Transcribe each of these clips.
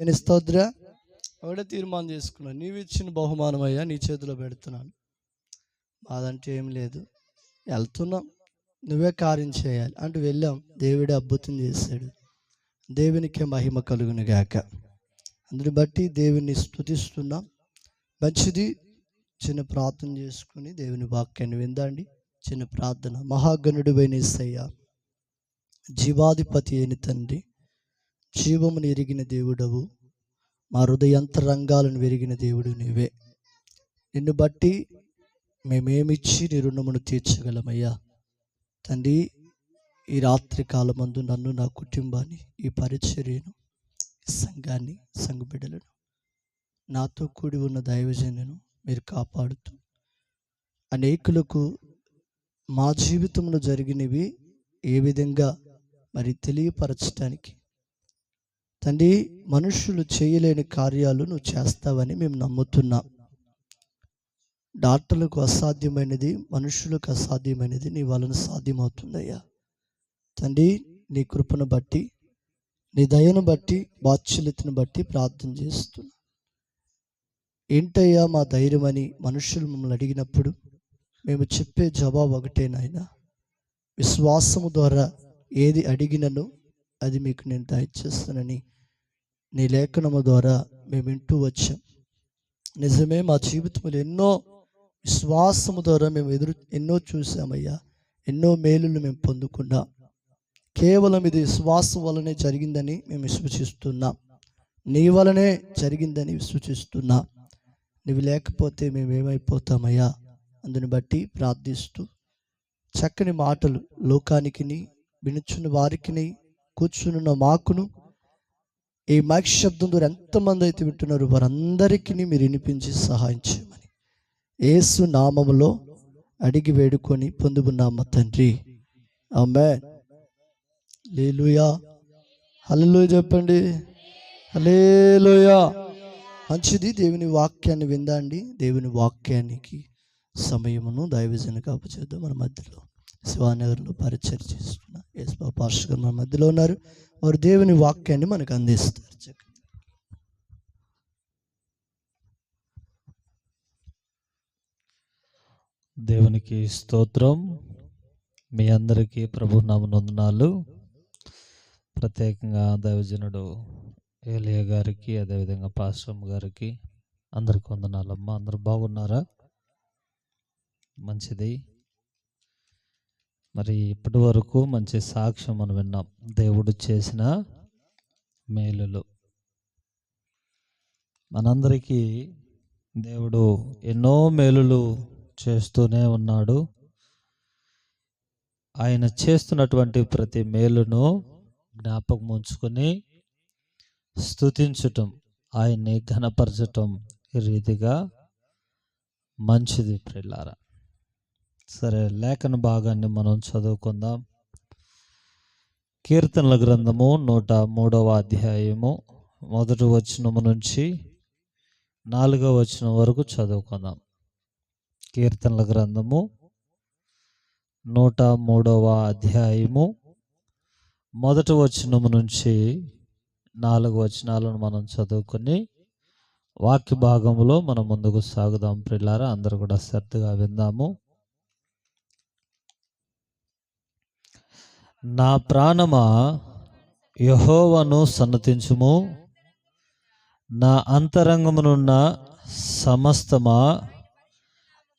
నేను స్తోత్ర ఒకటే తీర్మానం చేసుకున్నాను, నీవు ఇచ్చిన బహుమానం అయ్యా నీ చేతిలో పెడుతున్నాను. బాధంటే ఏం లేదు, వెళ్తున్నాం, నువ్వే కార్యం చేయాలి అంటూ వెళ్ళాం. దేవుడే అద్భుతం చేశాడు. దేవునికే మహిమ కలుగును గాక. అందుని బట్టి దేవుని స్తుతిస్తున్నాం. మంచిది, చిన్న ప్రార్థన చేసుకుని దేవుని వాక్యాన్ని విందండి. చిన్న ప్రార్థన. మహాగణుడివైన యేసయ్యా, జీవాధిపతి అయిన తండ్రి, జీవమును ఎరిగిన దేవుడవు, మా హృదయంతరంగాలను వెరిగిన దేవుడు నీవే. నిన్ను బట్టి మేమేమిచ్చి నీ రుణమును తీర్చగలమయ్యా. తండ్రి, ఈ రాత్రి కాలమందు నన్ను, నా కుటుంబాన్ని, ఈ పరిచర్యను, సంఘాన్ని, సంఘ బిడ్డలను, నాతో కూడి ఉన్న దైవజనులను మీరు కాపాడుతూ అనేకులకు మా జీవితంలో జరిగినవి ఏ విధంగా మరి తెలియపరచడానికి తండ్రి, మనుషులు చేయలేని కార్యాలు నువ్వు చేస్తావని మేము నమ్ముతున్నాం. డాక్టర్లకు అసాధ్యమైనది, మనుషులకు అసాధ్యమైనది నీ వలన సాధ్యమవుతుందయ్యా. తండ్రి, నీ కృపను బట్టి, నీ దయను బట్టి, వాత్సల్యతను బట్టి ప్రార్థన చేస్తున్నా. ఏంటయ్యా మా ధైర్యం అని మనుషులు మమ్మల్ని అడిగినప్పుడు మేము చెప్పే జవాబు ఒకటే నాయనా, విశ్వాసము ద్వారా ఏది అడిగినను అది మీకు నేను దయచేస్తానని నీ లేఖనము ద్వారా మేము వింటూ వచ్చాం. నిజమే, మా జీవితంలో ఎన్నో విశ్వాసము ద్వారా మేము ఎన్నో చూసామయ్యా. ఎన్నో మేలులు మేము పొందుకున్నాం. కేవలం ఇది విశ్వాసం వలనే జరిగిందని మేము విశ్వసిస్తున్నాం. నీ వలనే జరిగిందని విశ్వసిస్తున్నాం. నువ్వు లేకపోతే మేమేమైపోతామయ్యా. అందుని బట్టి ప్రార్థిస్తూ చక్కని మాటలు లోకానికి, వినుచున్న వారికి, కూర్చున్న మాకును, ఈ మైక్ శబ్దం ద్వారా ఎంతమంది అయితే వింటున్నారు వారందరికీ మీరు వినిపించి సహాయం చేయమని యేసు నామములో అడిగి వేడుకొని పొందుకున్నాము తండ్రి. ఆమేన్. హల్లెలూయా. హల్లెలూయా చెప్పండి. హల్లెలూయా. మంచిది, దేవుని వాక్యాన్ని విందండి. దేవుని వాక్యానికి సమయమును దైవజనులకు అప్పచేద్దాం. మన మధ్యలో శివానగర్లో పరిచయం చేస్తున్న యేసుబాబు పాస్టర్ గారు మన మధ్యలో ఉన్నారు. వారు దేవుని వాక్యాన్ని మనకు అందిస్తారు. దేవునికి స్తోత్రం. మీ అందరికీ ప్రభునామమున వందనాలు. ప్రత్యేకంగా దైవజనుడు ఏలియా గారికి, అదేవిధంగా పాస్టర్ గారికి అందరికి వందనాలమ్మా. అందరూ బాగున్నారా? మంచిది. మరి ఇప్పటి వరకు మంచి సాక్ష్యం మనం విన్నాం, దేవుడు చేసిన మేలులు. మనందరికీ దేవుడు ఎన్నో మేలులు చేస్తూనే ఉన్నాడు. ఆయన చేస్తున్నటువంటి ప్రతి మేలును జ్ఞాపకం ఉంచుకొని స్తుతించటం, ఆయన్ని ఘనపరచటం ఈ రీతిగా మంచిది ప్రియులారా. సరే, లేఖన భాగాన్ని మనం చదువుకుందాం. కీర్తనల గ్రంథము 103వ అధ్యాయము 1వ వచనము నుంచి 4వ వచనం వరకు చదువుకుందాం. కీర్తనల గ్రంథము 103వ అధ్యాయము 1వ వచనము నుంచి 4 వచనాలను మనం చదువుకొని వాక్య భాగంలో మనం ముందుకు సాగుదాం ప్రియులారా. అందరూ కూడా శ్రద్ధగా విందాము. నా ప్రాణమా యెహోవాను సన్నతించుము, నా అంతరంగమునున్న సమస్తమా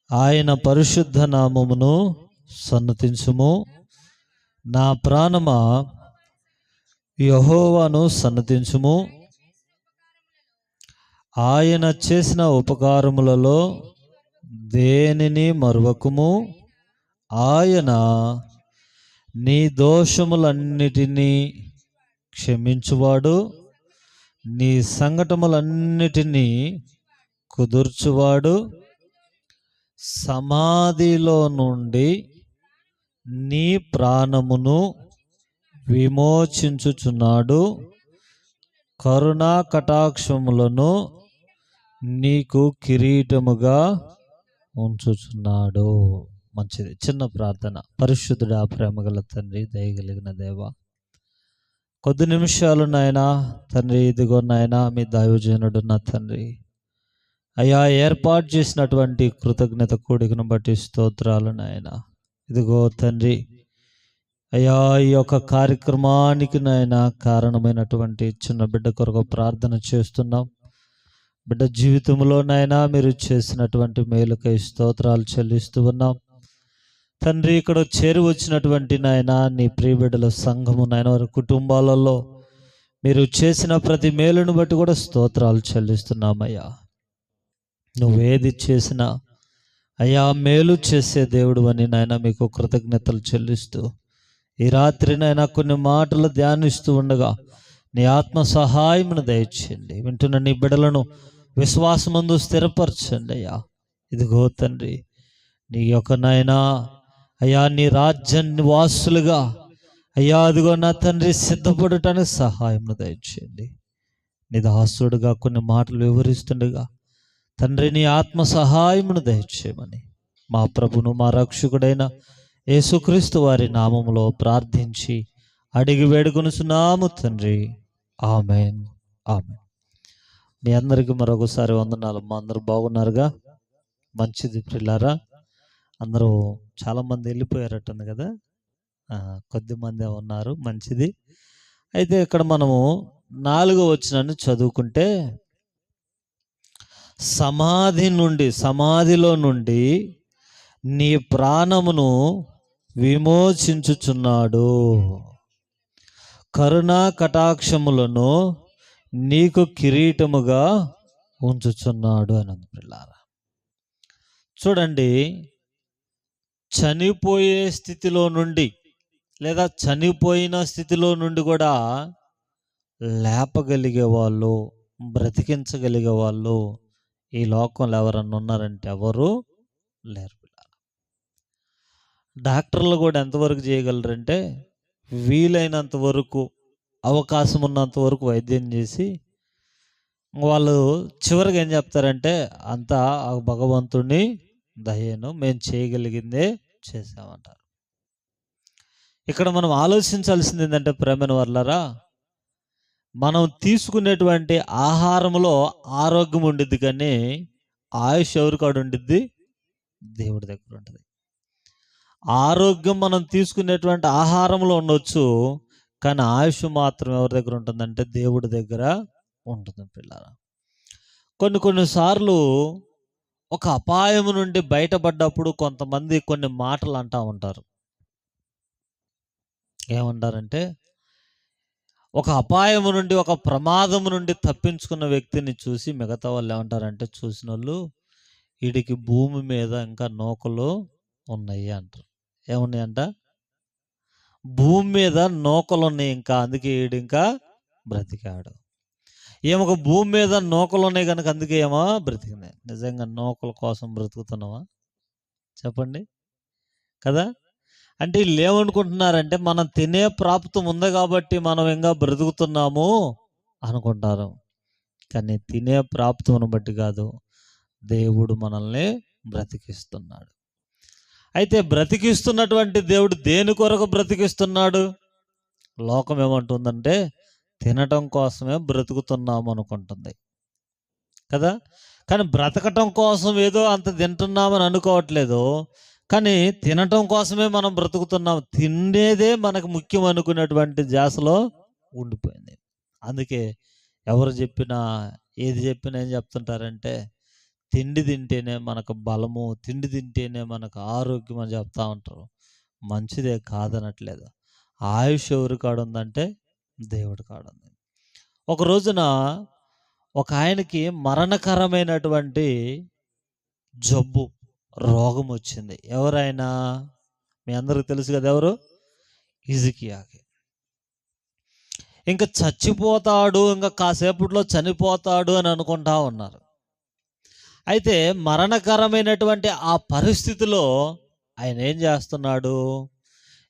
ఆయన పరిశుద్ధ నామమును సన్నతించుము. నా ప్రాణమా యెహోవాను సన్నతించుము, ఆయన చేసిన ఉపకారములలో దేనిని మరువకుము. ఆయన నీ దోషములన్నిటినీ క్షమించువాడు, నీ సంకటములన్నిటినీ కుదుర్చువాడు, సమాధిలో నుండి నీ ప్రాణమును విమోచించుచున్నాడు, కరుణా కటాక్షములను నీకు కిరీటముగా ఉంచుచున్నాడు. మంచిది. చిన్న ప్రార్థన. పరిశుద్ధుడా, ప్రేమగల తండ్రి, దయగలిగిన దేవ, కొద్ది నిమిషాలు నాయనా తండ్రి, ఇదిగో నాయనా మీ దైవజనుడు నా తండ్రి అయ్యా ఏర్పాటు చేసినటువంటి కృతజ్ఞత కూడికను బట్టి స్తోత్రాలు నాయనా. ఇదిగో తండ్రి అయ్యా ఈ యొక్క కార్యక్రమానికి నాయనా కారణమైనటువంటి చిన్న బిడ్డ కొరకు ప్రార్థన చేస్తున్నాం. బిడ్డ జీవితంలో నాయనా మీరు చేసినటువంటి మేలుకై స్తోత్రాలు చెల్లిస్తూ ఉన్నాం తండ్రి. ఇక్కడ చేరి వచ్చినటువంటి నాయన నీ ప్రియ బిడ్డల సంఘము నాయన వారి కుటుంబాలలో మీరు చేసిన ప్రతి మేలును బట్టి కూడా స్తోత్రాలు చెల్లిస్తున్నామయ్యా. నువ్వేది చేసినా అయ్యా మేలు చేసే దేవుడు అని నాయన మీకు కృతజ్ఞతలు చెల్లిస్తూ ఈ రాత్రి నాయన కొన్ని మాటలు ధ్యానిస్తూ ఉండగా నీ ఆత్మ సహాయమును దయచేయండి. వింటున్న నీ బిడ్డలను విశ్వాసమందు స్థిరపరచండి అయ్యా. ఇదిగో తండ్రి నీ యొక్క నాయనా అయ్యా నీ రాజ్య నివాసులుగా అయ్యా అదిగో నా తండ్రి సిద్ధపడటానికి సహాయం దయచేయండి. నీ దాసుడుగా కొన్ని మాటలు వివరిస్తుండగా తండ్రి నీ ఆత్మ సహాయమును దయచేయమని మా ప్రభును మా రక్షకుడైన యేసుక్రీస్తు వారి నామములో ప్రార్థించి అడిగి వేడుకొనుచున్నాము తండ్రి. ఆమేన్, ఆమేన్. మీ అందరికీ మరొకసారి వందనాలు. మా అందరూ బాగున్నారుగా? మంచిది ప్రియులారా. అందరూ చాలామంది వెళ్ళిపోయారట్టుంది కదా, కొద్దిమంది ఉన్నారు, మంచిది. అయితే ఇక్కడ మనము 4వ వచనాన్ని చదువుకుంటే సమాధిలో నుండి నీ ప్రాణమును విమోచించుచున్నాడు, కరుణా కటాక్షములను నీకు కిరీటముగా ఉంచుచున్నాడు అని పిల్లారా. చూడండి, చనిపోయే స్థితిలో నుండి లేదా చనిపోయిన స్థితిలో నుండి కూడా లేపగలిగే వాళ్ళు, బ్రతికించగలిగే వాళ్ళు ఈ లోకంలో ఎవరన్నా ఉన్నారంటే ఎవరు లేరు పిల్లలు. డాక్టర్లు కూడా ఎంతవరకు చేయగలరంటే వీలైనంత వరకు, అవకాశం ఉన్నంత వరకు వైద్యం చేసి వాళ్ళు చివరికి ఏం చెప్తారంటే అంతా ఆ భగవంతుడిని దయను, మేము చేయగలిగిందే చేసామంటారు. ఇక్కడ మనం ఆలోచించాల్సింది ఏంటంటే ప్రేమైన వర్లరా, మనం తీసుకునేటువంటి ఆహారంలో ఆరోగ్యం ఉండిద్ది, కానీ ఆయుష్ ఎవరి కాడ ఉండిద్ది? దేవుడి దగ్గర ఉంటుంది. ఆరోగ్యం మనం తీసుకునేటువంటి ఆహారంలో ఉండొచ్చు, కానీ ఆయుష్ మాత్రం ఎవరి దగ్గర ఉంటుందంటే దేవుడి దగ్గర ఉంటుంది పిల్లరా. కొన్నిసార్లు ఒక అపాయం నుండి బయటపడ్డప్పుడు కొంతమంది కొన్ని మాటలు అంటూ ఉంటారు. ఏమంటారంటే, ఒక అపాయం నుండి, ఒక ప్రమాదం నుండి తప్పించుకున్న వ్యక్తిని చూసి మిగతా వాళ్ళు ఏమంటారంటే, చూసిన వాళ్ళు వీడికి భూమి మీద ఇంకా నూకలు ఉన్నాయి అంటారు. ఏమున్నాయంట? భూమి మీద నూకలు ఉన్నాయి ఇంకా, అందుకే వీడు ఇంకా బ్రతికాడు. ఏమొక భూమి మీద నూకలు ఉన్నాయి కనుక అందుకే ఏమో బ్రతికినాయి. నిజంగా నూకల కోసం బ్రతుకుతున్నావా చెప్పండి కదా? అంటే వీళ్ళు ఏమనుకుంటున్నారంటే మనం తినే ప్రాప్తం ఉంది కాబట్టి మనం ఇంకా బ్రతుకుతున్నాము అనుకుంటారు. కానీ తినే ప్రాప్తమును బట్టి కాదు, దేవుడు మనల్ని బ్రతికిస్తున్నాడు. అయితే బ్రతికిస్తున్నటువంటి దేవుడు దేని కొరకు బ్రతికిస్తున్నాడు? లోకం ఏమంటుందంటే తినటం కోసమే బ్రతుకుతున్నాము అనుకుంటుంది కదా. కానీ బ్రతకటం కోసం ఏదో అంత తింటున్నామని అనుకోవట్లేదు, కానీ తినటం కోసమే మనం బ్రతుకుతున్నాం. తినేదే మనకు ముఖ్యం అనుకునేటువంటి ధ్యాసలో ఉండిపోయింది. అందుకే ఎవరు చెప్పినా, ఏది చెప్పినా ఏం చెప్తుంటారంటే తిండి తింటేనే మనకు బలము, తిండి తింటేనే మనకు ఆరోగ్యం అని చెప్తా ఉంటారు. మంచిదే, కాదనట్లేదు. ఆయుష్ ఎవరి కాడ ఉందంటే దేవుడి కాడ ఉంది. ఒక రోజున ఒక ఆయనకి మరణకరమైనటువంటి జబ్బు, రోగం వచ్చింది. ఎవరైనా మీ అందరికి తెలుసు కదా, ఎవరు? హిజ్కియాకి. ఇంకా చచ్చిపోతాడు, ఇంకా కాసేపట్లో చనిపోతాడు అని అనుకుంటా ఉన్నారు. అయితే మరణకరమైనటువంటి ఆ పరిస్థితిలో ఆయన ఏం చేస్తున్నాడు?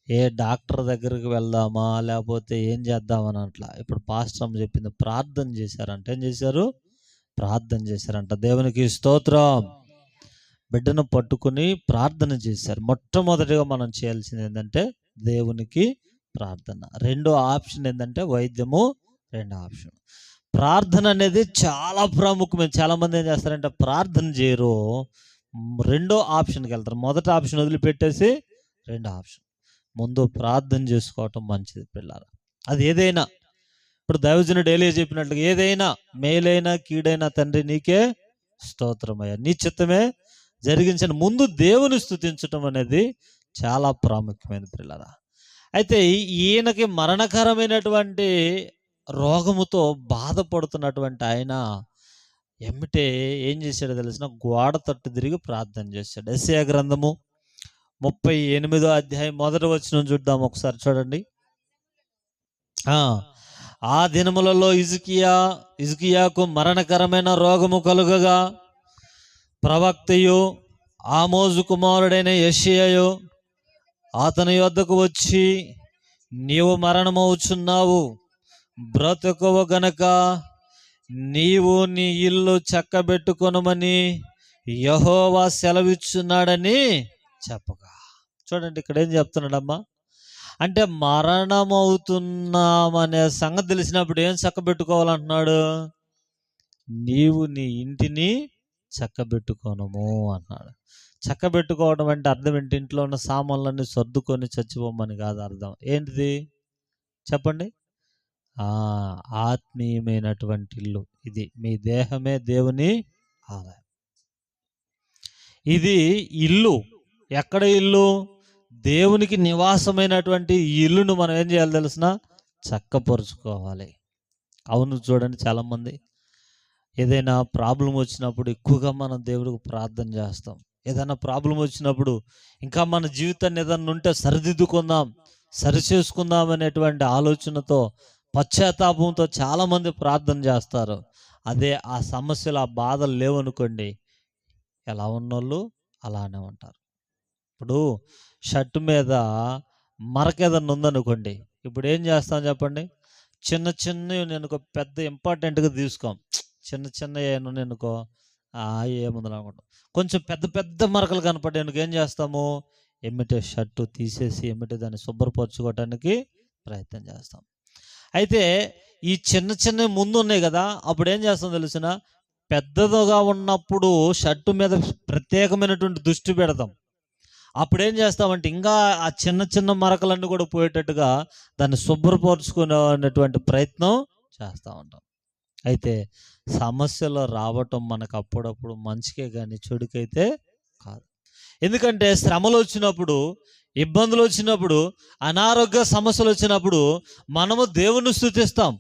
ఏ డాక్టర్ దగ్గరికి వెళ్దామా లేకపోతే ఏం చేద్దామని అట్లా. ఇప్పుడు పాస్టర్ అమ్మ చెప్పింది, ప్రార్థన చేశారంట. ఏం చేశారు? ప్రార్థన చేశారంట. దేవునికి స్తోత్రం. బిడ్డను పట్టుకుని ప్రార్థన చేశారు. మొట్టమొదటిగా మనం చేయాల్సింది ఏంటంటే దేవునికి ప్రార్థన. రెండో ఆప్షన్ ఏంటంటే వైద్యము, రెండో ఆప్షన్. ప్రార్థన అనేది చాలా ప్రాముఖ్యమైనది. చాలామంది ఏం చేస్తారంటే ప్రార్థన చేయరు, రెండో ఆప్షన్కి వెళ్తారు. మొదటి ఆప్షన్ వదిలిపెట్టేసి రెండో ఆప్షన్. ముందు ప్రార్థన చేసుకోవటం మంచిది పిల్లలు. అది ఏదైనా, ఇప్పుడు దైవజనుడు ఏలియా చెప్పినట్లుగా, ఏదైనా మేలైనా కీడైనా తండ్రి నీకే స్తోత్రమయ్యా, నీ చిత్తమే జరిగించిన ముందు దేవుని స్తుతించటం అనేది చాలా ప్రాముఖ్యమైన పిల్లల. అయితే ఈయనకి మరణకరమైనటువంటి రోగముతో బాధపడుతున్నటువంటి ఆయన ఎమ్మిటే ఏం చేశాడో తెలిసిన, గోడ తట్టు తిరిగి ప్రార్థన చేశాడు. యెషయా గ్రంథము 38వ అధ్యాయం 1వ వచనం చూద్దాం ఒకసారి, చూడండి. ఆ దినములలో హిజ్కియాకు మరణకరమైన రోగము కలుగగా ప్రవక్తయు ఆమోజు కుమారుడైన యెషయా అతని యొద్దకు వచ్చి, నీవు మరణమవుచున్నావు, బ్రతుకవు గనక నీవు నీ ఇల్లు చక్కబెట్టుకొనమని యెహోవా సెలవిచ్చున్నాడని చెప్పగా. చూడండి ఇక్కడ ఏం చెప్తున్నాడమ్మా అంటే, మరణమవుతున్నామనే సంగతి తెలిసినప్పుడు ఏం చక్కబెట్టుకోవాలంటున్నాడు? నీవు నీ ఇంటిని చక్కబెట్టుకోనము అన్నాడు. చక్కబెట్టుకోవడం అంటే అర్థం ఏంటి? ఇంట్లో ఉన్న సామాన్లన్నీ సర్దుకొని చచ్చిపోమని కాదు అర్థం. ఏంటిది చెప్పండి? ఆత్మీయమైనటువంటి ఇల్లు. ఇది మీ దేహమే దేవుని ఆలయం. ఇది ఇల్లు. ఎక్కడ ఇల్లు? దేవునికి నివాసమైనటువంటి ఇల్లును మనం ఏం చేయాలి తెలిసిన? చక్కపరుచుకోవాలి. అవును, చూడండి, చాలామంది ఏదైనా ప్రాబ్లం వచ్చినప్పుడు ఎక్కువగా మనం దేవుడికి ప్రార్థన చేస్తాం. ఏదైనా ప్రాబ్లం వచ్చినప్పుడు ఇంకా మన జీవితాన్ని ఏదన్నా ఉంటే సరిదిద్దుకుందాం, సరిచేసుకుందాం అనేటువంటి ఆలోచనతో, పశ్చాత్తాపంతో చాలామంది ప్రార్థన చేస్తారు. అదే ఆ సమస్యలు, ఆ బాధలు లేవనుకోండి, ఎలా ఉన్నోళ్ళు అలానే ఉంటారు. ఇప్పుడు షర్టు మీద మరక ఏదన్నా ఉందనుకోండి, ఇప్పుడు ఏం చేస్తాం చెప్పండి? చిన్న చిన్నవి నేను పెద్ద ఇంపార్టెంట్గా తీసుకోం. చిన్న చిన్న నేనుకో ఏముంది అనుకుంటాం. కొంచెం పెద్ద పెద్ద మరకలు కనపడేందుకు ఏం చేస్తాము? ఎమ్మిటే షర్టు తీసేసి ఎమ్మిటే దాన్ని శుభ్రపరచుకోవటానికి ప్రయత్నం చేస్తాం. అయితే ఈ చిన్న చిన్న ముందు ఉన్నాయి కదా, అప్పుడు ఏం చేస్తాం తెలిసిన? పెద్దదిగా ఉన్నప్పుడు షర్టు మీద ప్రత్యేకమైనటువంటి దృష్టి పెడతాం. అప్పుడు ఏం చేస్తామంటే ఇంకా ఆ చిన్న చిన్న మరకలన్నీ కూడా పోయేటట్టుగా దాన్ని శుభ్రపరచుకునేటువంటి ప్రయత్నం చేస్తూ ఉంటాం. అయితే సమస్యలు రావటం మనకు అప్పుడప్పుడు మంచికే కానీ చెడుకైతే కాదు. ఎందుకంటే శ్రమలు వచ్చినప్పుడు, ఇబ్బందులు వచ్చినప్పుడు, అనారోగ్య సమస్యలు వచ్చినప్పుడు మనము దేవుణ్ణి స్తుతిస్తాం,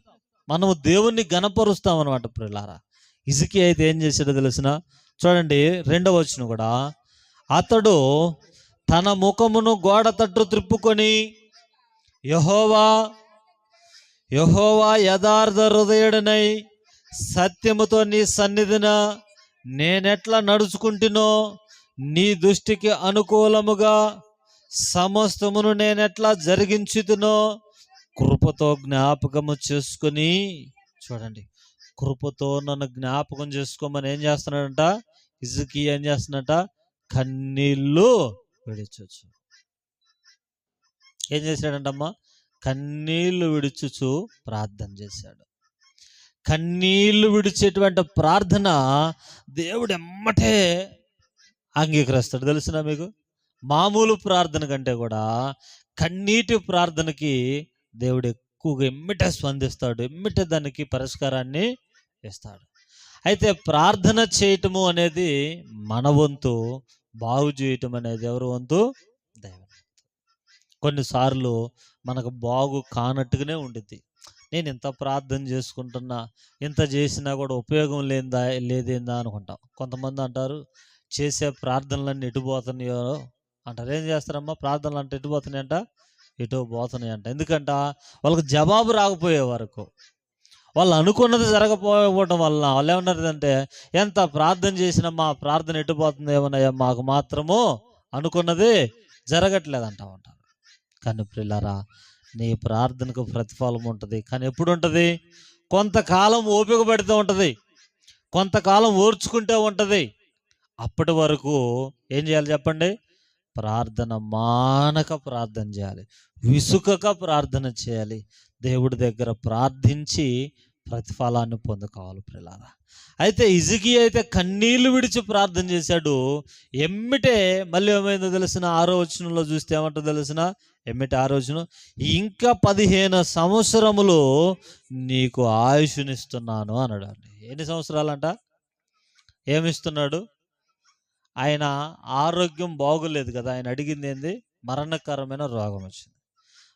మనము దేవుణ్ణి గణపరుస్తాం అనమాట ప్రియులారా. హిజ్కియా అయితే ఏం చేశాడో తెలిసిన? చూడండి 2వ వచనం కూడా, అతడు తన ముఖమును గోడ తట్టు త్రిప్పుకొని, యెహోవా యథార్థ హృదయుడనై సత్యముతో నీ సన్నిధిన నేనెట్లా నడుచుకుంటునో, నీ దృష్టికి అనుకూలముగా సమస్తమును నేనెట్లా జరిగించుతునో కృపతో జ్ఞాపకము చేసుకుని. చూడండి, కృపతో నన్ను జ్ఞాపకం చేసుకోమని ఏం చేస్తున్నాడంట? హిజ్కియా ఏం చేస్తున్నట? కన్నీళ్ళు విడిచొచ్చు. ఏం చేశాడంటమ్మా? కన్నీళ్లు విడుచుచు ప్రార్థన చేశాడు. కన్నీళ్లు విడిచేటువంటి ప్రార్థన దేవుడు ఎమ్మటే అంగీకరిస్తాడు. తెలుసునా మీకు? మామూలు ప్రార్థన కంటే కూడా కన్నీటి ప్రార్థనకి దేవుడు ఎక్కువగా ఎమ్మిటే స్పందిస్తాడు, ఎమ్మిటే దానికి పరిష్కారాన్ని ఇస్తాడు. అయితే ప్రార్థన చేయటము అనేది మన వంతు, బాగు చేయటం అనేది ఎవరి వంతు? దేవుని. కొన్నిసార్లు మనకు బాగు కానట్టుగానే ఉండిద్ది. నేను ఇంత ప్రార్థన చేసుకుంటున్నా, ఇంత చేసినా కూడా ఉపయోగం లేదేందా అనుకుంటాం. కొంతమంది అంటారు, చేసే ప్రార్థనలన్నీ ఎటుపోతున్నాయో అంటారు. ఏం చేస్తారమ్మా? ప్రార్థనలు అంటే ఎటుపోతున్నాయి అంట, ఎటో పోతున్నాయి అంట. ఎందుకంట? వాళ్ళకి జవాబు రాకపోయే వరకు, వాళ్ళు అనుకున్నది జరగకపోవడం వల్ల వాళ్ళు ఏమన్నారంటే, ఎంత ప్రార్థన చేసినా మా ప్రార్థన ఎటుపోతుంది ఏమన్నాయా, మాకు మాత్రము అనుకున్నది జరగట్లేదంట ఉంటారు. కానీ ప్రియులారా, నీ ప్రార్థనకు ప్రతిఫలం ఉంటుంది. కానీ ఎప్పుడు ఉంటుంది? కొంతకాలం ఓపిక పడుతూ ఉంటుంది, కొంతకాలం ఓర్చుకుంటూ ఉంటుంది. అప్పటి వరకు ఏం చేయాలి చెప్పండి? ప్రార్థన మానక ప్రార్థన చేయాలి. విసుకక ప్రార్థన చేయాలి. దేవుడి దగ్గర ప్రార్థించి ప్రతిఫలాన్ని పొందుకోవాలి ప్రియులారా. అయితే హిజ్కియా అయితే కన్నీళ్లు విడిచి ప్రార్థన చేశాడు. ఎమ్మిటే మళ్ళీ ఏమైందో తెలిసిన 6వ వచనంలో చూస్తే ఏమంటో తెలిసిన, ఎమ్మిటే 6వ వచనం, ఇంకా 15 సంవత్సరములు నీకు ఆయుష్నిస్తున్నాను అన్నాడు అండి. ఎన్ని సంవత్సరాలంట? ఏమిస్తున్నాడు? ఆయన ఆరోగ్యం బాగోలేదు కదా. ఆయన అడిగింది ఏంది? మరణకరమైన రోగం వచ్చింది.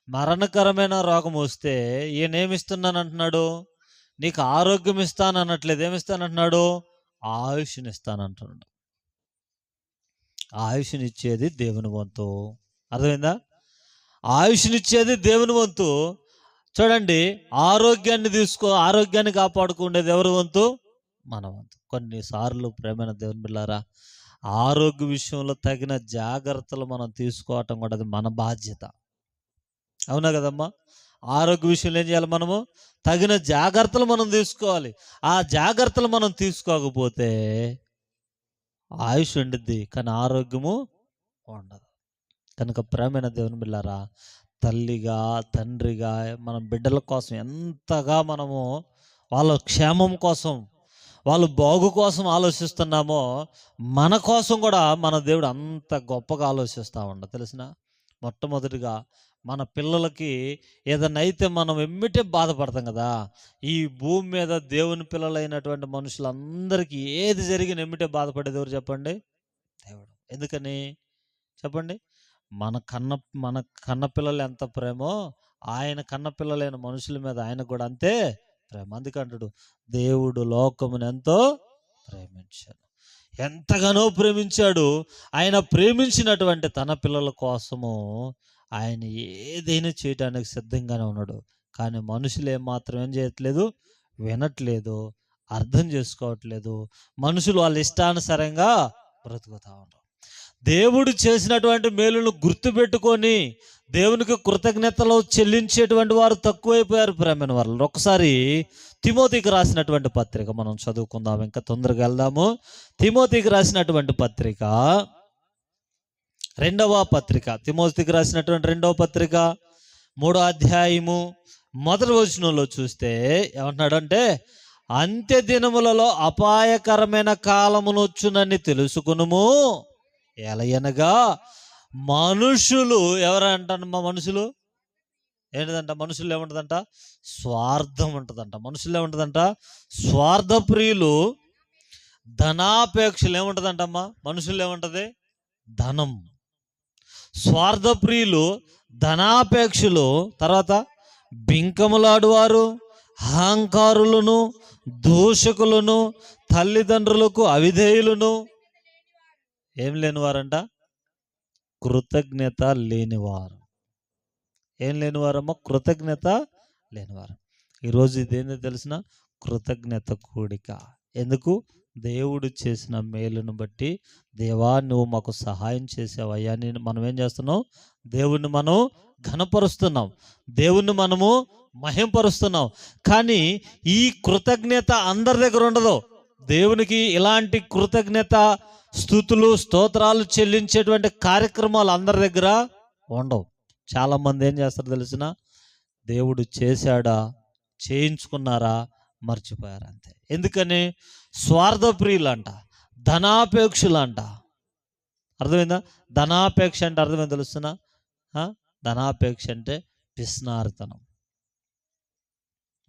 మరణకరమైన రోగం వస్తే ఈయన ఏమిస్తున్నాను అంటున్నాడు? నీకు ఆరోగ్యం ఇస్తాను అనట్లేదు. ఏమిస్తానంటున్నాడు? ఆయుష్ని ఇస్తానంటున్నాడు. ఆయుష్నిచ్చేది దేవుని వంతు. అర్థమైందా? ఆయుష్నిచ్చేది దేవుని వంతు. చూడండి, ఆరోగ్యాన్ని కాపాడుకునేది ఎవరి వంతు? మన వంతు. కొన్నిసార్లు ప్రేమైన దేవుని బిడ్డలారా, ఆరోగ్య విషయంలో తగిన జాగ్రత్తలు మనం తీసుకోవటం కూడా అది మన బాధ్యత. అవునా కదమ్మా? ఆరోగ్య విషయంలో ఏం చేయాలి? మనము తగిన జాగ్రత్తలు మనం తీసుకోవాలి. ఆ జాగ్రత్తలు మనం తీసుకోకపోతే ఆయుష్ ఉండిద్ది, కానీ ఆరోగ్యము ఉండదు. కనుక ప్రేమైన దేవుని బిడ్డలారా, తల్లిగా తండ్రిగా మనం బిడ్డల కోసం ఎంతగా మనము వాళ్ళ క్షేమం కోసం, వాళ్ళ బాగు కోసం ఆలోచిస్తున్నామో, మన కోసం కూడా మన దేవుడు అంత గొప్పగా ఆలోచిస్తూ ఉండదు. తెలిసిన, మొట్టమొదటిగా మన పిల్లలకి ఏదైనా అయితే మనం ఎమ్మిటే బాధపడతాం కదా. ఈ భూమి మీద దేవుని పిల్లలైనటువంటి మనుషులందరికీ ఏది జరిగిన ఎమ్మిటే బాధపడేది ఎవరు చెప్పండి? దేవుడు. ఎందుకని చెప్పండి? మన కన్న పిల్లలు ఎంత ప్రేమో, ఆయన కన్న పిల్లలైన మనుషుల మీద ఆయన కూడా అంతే ప్రేమ. అందుకంటాడు, దేవుడు లోకమును ఎంతో ప్రేమించాడు. ఎంతగానో ప్రేమించాడు. ఆయన ప్రేమించినటువంటి తన పిల్లల కోసము ఆయన ఏదైనా చేయడానికి సిద్ధంగానే ఉన్నాడు. కానీ మనుషులు ఏమాత్రం ఏం చేయట్లేదు? వినట్లేదు, అర్థం చేసుకోవట్లేదు. మనుషులు వాళ్ళ ఇష్టానుసారంగా బ్రతుకుతా ఉన్నారు. దేవుడు చేసినటువంటి మేలును గుర్తుపెట్టుకొని దేవునికి కృతజ్ఞతలు చెల్లించేటువంటి వారు తక్కువైపోయారు ప్రేమైన వాళ్ళు. ఒకసారి తిమోతికి రాసినటువంటి పత్రిక మనం చదువుకుందాం, ఇంకా తొందరగా వెళ్దాము. తిమోతికి రాసినటువంటి పత్రిక, 2వ పత్రిక, తిమోతికి రాసినటువంటి 2వ పత్రిక 3వ అధ్యాయము 1వ వచనంలో చూస్తే ఏమంటున్నాడంటే, అంత్య దినములలో అపాయకరమైన కాలమునొచ్చునని తెలుసుకునుము. ఎలయనగా మనుషులు ఎవరంటమ్మా? మనుషులు ఏంటిదంట? మనుషులు ఏముంటుందంట? స్వార్థం ఉంటుందంట. మనుషులు ఏముంటుందంట? స్వార్థ ప్రియులు, ధనాపేక్షలు. ఏముంటుందంటమ్మా? మనుషులు ఏముంటుంది? ధనం. స్వార్థ ప్రియులు, ధనాపేక్షలు, తర్వాత బింకములాడువారు, అహంకారులను, దూషకులను, తల్లిదండ్రులకు అవిధేయులను, ఏం లేనివారంట? కృతజ్ఞత లేనివారు. ఏం లేనివారమ్మా? కృతజ్ఞత లేనివారు. ఈరోజు ఇదేందో తెలిసిన? కృతజ్ఞత కూడిక. ఎందుకు? దేవుడు చేసిన మేలును బట్టి, దేవా నువ్వు మాకు సహాయం చేసావయ్యా, నేను మనం ఏం చేస్తున్నాం? దేవుణ్ణి మనం ఘనపరుస్తున్నాం, దేవుణ్ణి మనము మహింపరుస్తున్నాం. కానీ ఈ కృతజ్ఞత అందరి దగ్గర ఉండదు. దేవునికి ఇలాంటి కృతజ్ఞత స్తుతులు స్తోత్రాలు చెల్లించేటువంటి కార్యక్రమాలు అందరి దగ్గర ఉండవు. చాలామంది ఏం చేస్తారు తెలిసిన? దేవుడు చేశాడా, చేయించుకున్నారా, మర్చిపోయారు అంతే. ఎందుకని? స్వార్థ ప్రియులంట, ధనాపేక్షులంట. అర్థమైందా? ధనాపేక్ష అంటే అర్థమైంది తెలుస్తున్నా? ధనాపేక్ష అంటే పిస్నారితనం.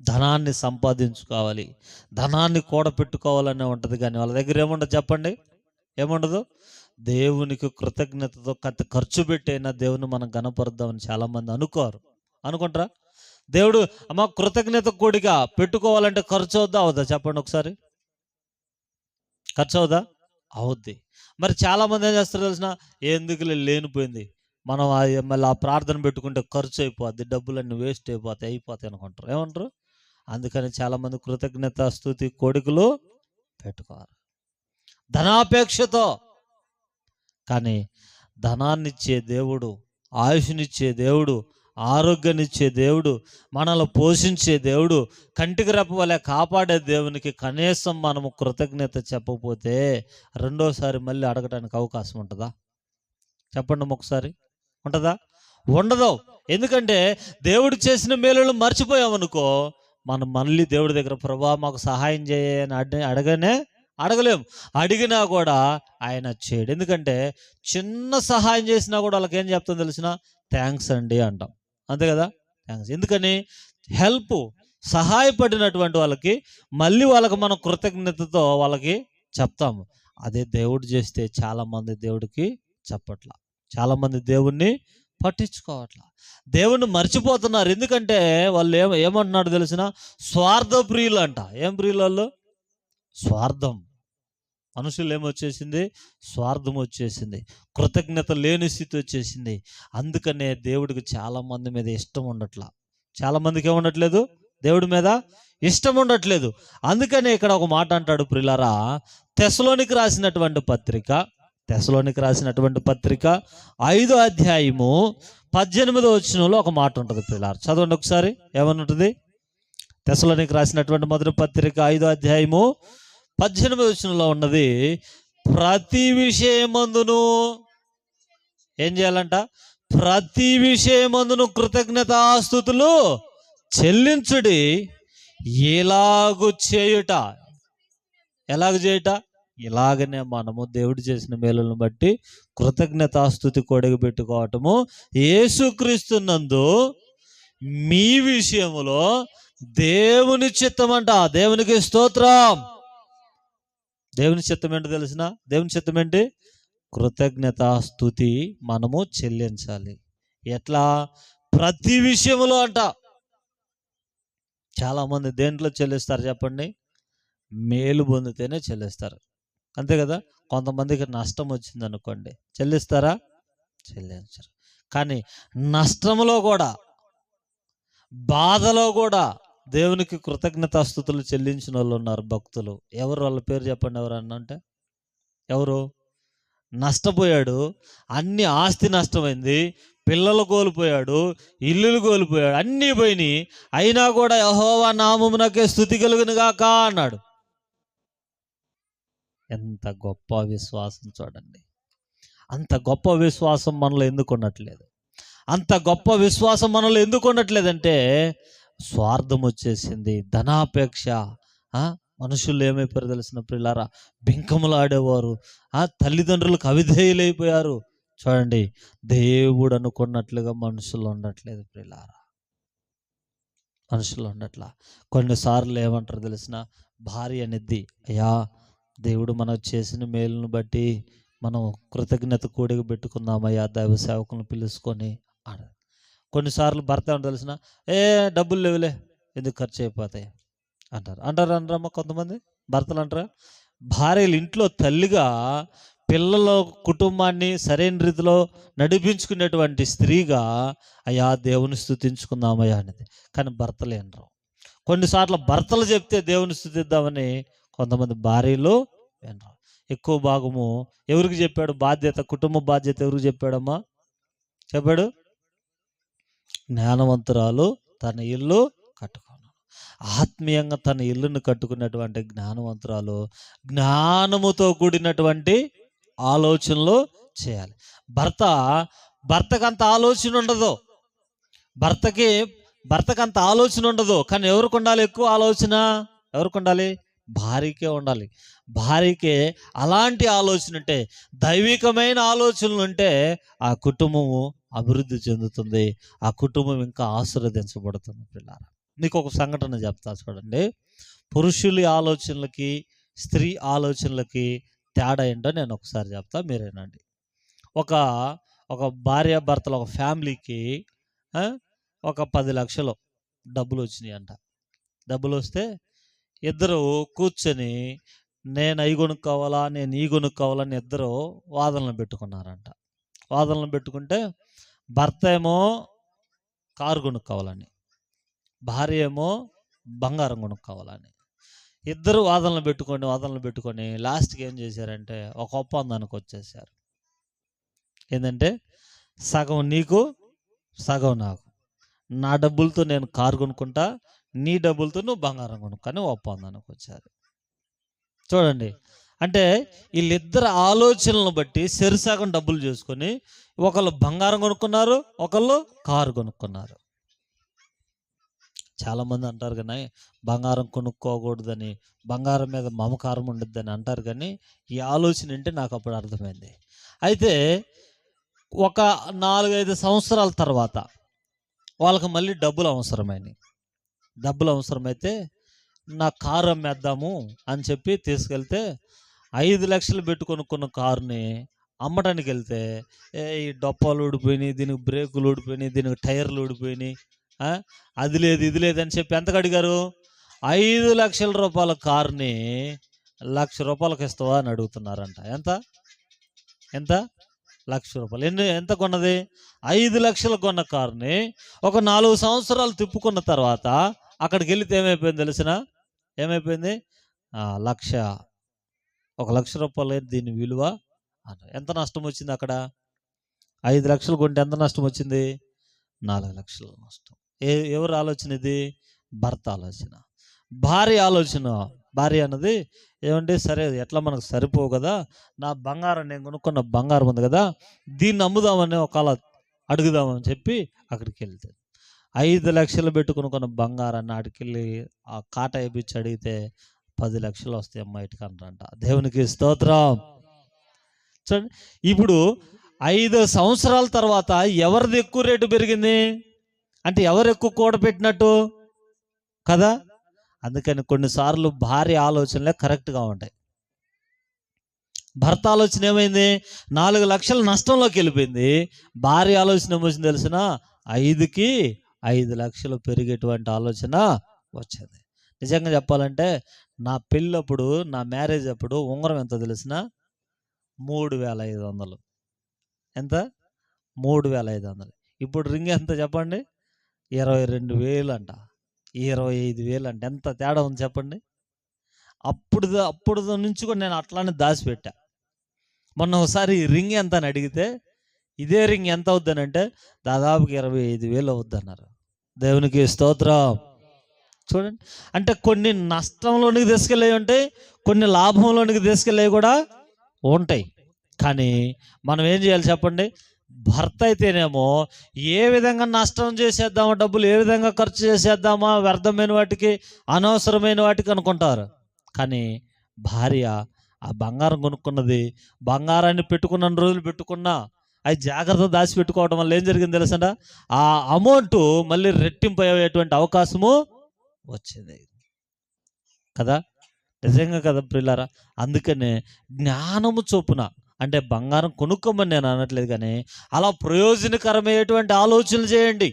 ధనాన్ని సంపాదించుకోవాలి, ధనాన్ని కూడపెట్టుకోవాలనే ఉంటుంది. కానీ వాళ్ళ దగ్గర ఏముండదు చెప్పండి? ఏముండదు? దేవునికి కృతజ్ఞతతో ఖర్చు పెట్టైనా దేవుని మనం గణపరుద్దామని చాలామంది అనుకుంటారా? దేవుడు అమ్మ కృతజ్ఞత కూడిగా పెట్టుకోవాలంటే ఖర్చు అవుద్దా అవుద్దా? చెప్పండి ఒకసారి. ఖర్చు అవుదా? అవుద్ది. మరి చాలామంది ఏం చేస్తారు తెలిసిన? ఎందుకు లేనిపోయింది, మనం మళ్ళీ ఆ ప్రార్థన పెట్టుకుంటే ఖర్చు అయిపోద్ది, డబ్బులన్నీ వేస్ట్ అయిపోతాయి అనుకుంటారు. ఏమంటారు? అందుకని చాలామంది కృతజ్ఞత స్తుతి కోడికలు పెట్టుకోవాలి ధనాపేక్షతో. కానీ ధనాన్నిచ్చే దేవుడు, ఆయుష్నిచ్చే దేవుడు, ఆరోగ్యాన్నిచ్చే దేవుడు, మనల్ని పోషించే దేవుడు, కంటికి రెప్పవలే కాపాడే దేవునికి కనీసం మనము కృతజ్ఞత చెప్పకపోతే రెండోసారి మళ్ళీ అడగడానికి అవకాశం ఉంటుందా? చెప్పండి ఒకసారి. ఉంటుందా? ఉండదు. ఎందుకంటే దేవుడు చేసిన మేలులు మర్చిపోయామనుకో, మనం మళ్ళీ దేవుడి దగ్గర ప్రభా మాకు సహాయం చేయని అడగలేం. అడిగినా కూడా ఆయన చేయడు. ఎందుకంటే చిన్న సహాయం చేసినా కూడా వాళ్ళకి ఏం చెప్తాం తెలిసిన, థ్యాంక్స్ అండి అంటాం. అంతే కదా, థ్యాంక్స్. ఎందుకని, హెల్ప్, సహాయపడినటువంటి వాళ్ళకి మళ్ళీ వాళ్ళకి మనం కృతజ్ఞతతో వాళ్ళకి చెప్తాము. అదే దేవుడు చేస్తే చాలామంది దేవుడికి చెప్పట్లా, చాలామంది దేవుణ్ణి పట్టించుకోవట్లా, దేవుణ్ణి మర్చిపోతున్నారు. ఎందుకంటే వాళ్ళు ఏమంటున్నాడు తెలిసిన, స్వార్థ ప్రియులు అంట. ఏం ప్రియులు వాళ్ళు? స్వార్థం. మనుషులు ఏమొచ్చేసింది? స్వార్థం వచ్చేసింది, కృతజ్ఞత లేని స్థితి వచ్చేసింది. అందుకనే దేవుడికి చాలామంది మీద ఇష్టం ఉండట్లా. చాలామందికి ఏముండట్లేదు? దేవుడి మీద ఇష్టం ఉండట్లేదు. అందుకనే ఇక్కడ ఒక మాట అంటాడు ప్రియులారా, తెస్సలోనికి రాసినటువంటి పత్రిక 5వ అధ్యాయము 18వ వచనంలో ఒక మాట ఉంటుంది ప్రియులారా. చదవండి ఒకసారి, ఏమని ఉంటుంది? తెస్సలోనికి రాసినటువంటి మొదటి పత్రిక 5వ అధ్యాయము 18వ వచనంలో ఉన్నది, ప్రతి విషయమందును ఏం చేయాలంట? ప్రతి విషయమందును కృతజ్ఞతాస్తుతులు చెల్లించుడి. ఎలాగు చేయుట? ఇలాగనే మనము దేవుడు చేసిన మేలులను బట్టి కృతజ్ఞతాస్తుతి కొడగబెట్టుకోవటము యేసుక్రీస్తునందు మీ విషయములో దేవుని చిత్తమంట. దేవునికి స్తోత్రం. దేవుని చిత్తం ఏంటో తెలిసిన? దేవుని చిత్తం ఏంటి? కృతజ్ఞతాస్తుతి మనము చెల్లించాలి. ఎట్లా? ప్రతి విషయములో అంట. చాలామంది దేంట్లో చెల్లిస్తారు చెప్పండి? మేలు పొందితేనే చెల్లిస్తారు, అంతే కదా. కొంతమందికి నష్టం వచ్చింది అనుకోండి, చెల్లిస్తారా? చెల్లించరు. కానీ నష్టంలో కూడా, బాధలో కూడా దేవునికి కృతజ్ఞతాస్తుతులు చెల్లించిన వాళ్ళు ఉన్నారు, భక్తులు. ఎవరు? వాళ్ళ పేరు చెప్పండి. ఎవరన్నా అంటే ఎవరు? నష్టపోయాడు, అన్ని ఆస్తి నష్టమైంది, పిల్లలు కోల్పోయాడు, ఇల్లులు కోల్పోయాడు, అన్నీ పోయినాయి. అయినా కూడా యెహోవా నామమునకే స్తుతి కలుగును గాక అన్నాడు. ఎంత గొప్ప విశ్వాసం చూడండి. అంత గొప్ప విశ్వాసం మనలో ఎందుకు ఉండట్లేదు? అంటే స్వార్థం వచ్చేసింది, ధనాపేక్ష. మనుషులు ఏమైపోయారు తెలిసిన ప్రియులారా? బింకములు ఆడేవారు, తల్లిదండ్రులకు అవిధేయులైపోయారు. చూడండి, దేవుడు అనుకున్నట్లుగా మనుషులు ఉండట్లేదు ప్రియులారా, మనుషులు ఉండట్లా. కొన్నిసార్లు ఏమంటారు తెలిసిన, భార్య అనేది, అయ్యా దేవుడు మనకు చేసిన మేలును బట్టి మనం కృతజ్ఞత కూడిక పెట్టుకుందామయ్యా, దైవ సేవకులను పిలుచుకొని ఆడ. కొన్నిసార్లు భర్త ఏమంటారు తెలిసిన, డబ్బులు లేవులే, ఎందుకు ఖర్చు అయిపోతాయి అంటారమ్మా కొంతమంది భర్తలు అంటారా. భార్యలు ఇంట్లో తల్లిగా పిల్లల కుటుంబాన్ని సరైన రీతిలో నడిపించుకునేటువంటి స్త్రీగా, అయ్యా దేవుని స్తుతించుకుందామయ్యా అనేది. కానీ భర్తలు వినరు. కొన్నిసార్లు భర్తలు చెప్తే దేవుని స్తుతిద్దామని కొంతమంది భార్యలు వినరు. ఎక్కువ భాగము ఎవరికి చెప్పాడు బాధ్యత? కుటుంబ బాధ్యత ఎవరికి చెప్పాడమ్మా? చెప్పాడు, జ్ఞానవంతురాలు తన ఇల్లు కట్టుకున్నాడు. ఆత్మీయంగా తన ఇల్లును కట్టుకున్నటువంటి జ్ఞానవంతురాలు జ్ఞానముతో కూడినటువంటి ఆలోచనలు చేయాలి. భర్తకంత ఆలోచన ఉండదు, భర్తకంత ఆలోచన ఉండదు. కానీ ఎవరికి ఉండాలి ఎక్కువ ఆలోచన? ఎవరికి ఉండాలి? భార్యకే ఉండాలి. భార్యకే అలాంటి ఆలోచన ఉంటే, దైవికమైన ఆలోచనలు ఉంటే ఆ కుటుంబము అభివృద్ధి చెందుతుంది, ఆ కుటుంబం ఇంకా ఆశీర్వదించబడుతుంది. పిల్లారా, మీకు ఒక సంఘటన చెప్తా చూడండి. పురుషుల ఆలోచనలకి స్త్రీ ఆలోచనలకి తేడా ఏంటో నేను ఒకసారి చెప్తా, మీరేనండి. ఒక భార్య భర్తలు, ఒక ఫ్యామిలీకి ఒక 10 లక్షలు డబ్బులు వచ్చినాయి అంట. డబ్బులు వస్తే ఇద్దరు కూర్చొని, నేను అవి కొనుక్కోవాలా, నేను ఈ కొనుక్కోవాలని ఇద్దరు వాదనలు పెట్టుకున్నారంట. వాదనలు పెట్టుకుంటే భర్త ఏమో కారు కొనుక్కోవాలని, భార్య ఏమో బంగారం కొనుక్కోవాలని. ఇద్దరు వాదనలు పెట్టుకొని లాస్ట్కి ఏం చేశారంటే ఒక ఒప్పందానికి వచ్చేసారు. ఏంటంటే, సగం నీకు సగం నాకు, నా డబ్బులతో నేను కారు కొనుక్కుంటా, నీ డబ్బులతో నువ్వు బంగారం కొనుక్కొని ఒప్పందానికి వచ్చారు. చూడండి, అంటే వీళ్ళిద్దరు ఆలోచనలను బట్టి చెరుసగం డబ్బులు చేసుకొని ఒకళ్ళు బంగారం కొనుక్కున్నారు, ఒకళ్ళు కారు కొనుక్కున్నారు. చాలామంది అంటారు కానీ బంగారం కొనుక్కోకూడదని, బంగారం మీద మమకారం ఉండద్దని అంటారు, కానీ ఈ ఆలోచన అంటే నాకు అప్పుడు అర్థమైంది. అయితే ఒక 4-5 సంవత్సరాల తర్వాత వాళ్ళకి మళ్ళీ డబ్బులు అవసరమైతే నా కారు అమ్మేద్దాము అని చెప్పి తీసుకెళ్తే 5 లక్షలు పెట్టి కొనుక్కున్న కారుని అమ్మడానికి వెళ్తే ఈ డొప్పాలు ఊడిపోయినాయి, దీనికి బ్రేకులు ఊడిపోయినాయి, దీనికి టైర్లు ఊడిపోయినాయి, అది లేదు ఇది లేదు అని చెప్పి ఎంతకు అడిగారు? 5 లక్షల రూపాయల కారుని 1,00,000 రూపాయలకి ఇస్తావా అని అడుగుతున్నారంట. ఎంత ఎంత 1,00,000 రూపాయలు. ఎంత కొన్నది? 5 లక్షలు కొన్న కారుని ఒక 4 సంవత్సరాలు తిప్పుకున్న తర్వాత అక్కడికి వెళితే ఏమైపోయింది తెలిసిన? ఏమైపోయింది? 1,00,000 రూపాయలు దీని విలువ. ఎంత నష్టం వచ్చింది అక్కడ? 5 లక్షలు కొంటే ఎంత నష్టం వచ్చింది? 4 లక్షల నష్టం. ఎవరు ఆలోచన ఇది? భర్త ఆలోచన. భార్య ఆలోచన. భార్య అన్నది ఏమంటే, సరే ఎట్లా మనకు సరిపోవు కదా, నా బంగారం, నేను కొనుక్కున్న బంగారం ఉంది కదా, దీన్ని అమ్ముదామని ఒకవేళ అడుగుదామని చెప్పి అక్కడికి వెళ్తే 5 లక్షలు పెట్టుకునుకున్న బంగారాన్ని అడికెళ్ళి ఆ కాట వేయించి అడిగితే 10 లక్షలు వస్తాయి అమ్మాయికి అంటారంట. దేవునికి స్తోత్రం. చూడండి, ఇప్పుడు 5 సంవత్సరాల తర్వాత ఎవరిది ఎక్కువ రేటు పెరిగింది అంటే ఎవరు ఎక్కువ కూడబెట్టినట్టు కదా. అందుకని కొన్నిసార్లు భార్య ఆలోచనలే కరెక్ట్గా ఉంటాయి. భర్త ఆలోచన ఏమైంది? 4 లక్షల నష్టంలోకి వెళ్ళిపోయింది. భార్య ఆలోచన ఏమొచ్చింది తెలిసిన? 5కి 5 లక్షలు పెరిగేటువంటి ఆలోచన వచ్చింది. నిజంగా చెప్పాలంటే నా పెళ్ళప్పుడు, నా మ్యారేజ్ అప్పుడు ఉంగరం ఎంత తెలిసిన? 3,500. ఎంత? 3,500. ఇప్పుడు రింగ్ ఎంత చెప్పండి? 22,000 అంట, 25,000 అంట. ఎంత తేడా ఉంది చెప్పండి. అప్పుడు నుంచి కూడా నేను అట్లానే దాచిపెట్టా. మొన్న ఒకసారి రింగ్ ఎంత అని అడిగితే ఇదే రింగ్ ఎంత అవుద్దని అంటే దాదాపుకి 25,000 అవుద్ది అన్నారు. దేవునికి స్తోత్రం. చూడండి, అంటే కొన్ని నష్టంలోనికి తీసుకెళ్ళేవి ఉంటాయి, కొన్ని లాభంలోనికి తీసుకెళ్ళేవి కూడా ఉంటాయి. కానీ మనం ఏం చేయాలి చెప్పండి? భర్త అయితేనేమో ఏ విధంగా నష్టం చేసేద్దామా, డబ్బులు ఏ విధంగా ఖర్చు చేసేద్దామా, వ్యర్థమైన వాటికి, అనవసరమైన వాటికి అనుకుంటారు. కానీ భార్య ఆ బంగారం కొనుక్కున్నది, బంగారాన్ని పెట్టుకున్న రోజులు పెట్టుకున్నా అది జాగ్రత్త దాచిపెట్టుకోవడం వల్ల ఏం జరిగింది తెలుసంట? ఆ అమౌంట్ మళ్ళీ రెట్టింపు అయ్యేటువంటి అవకాశము వచ్చింది కదా. నిజంగా కదా ప్రియులారా. అందుకనే జ్ఞానము చొప్పున, అంటే బంగారం కొనుక్కోమని నేను అనట్లేదు, కానీ అలా ప్రయోజనకరమయ్యేటువంటి ఆలోచనలు చేయండి,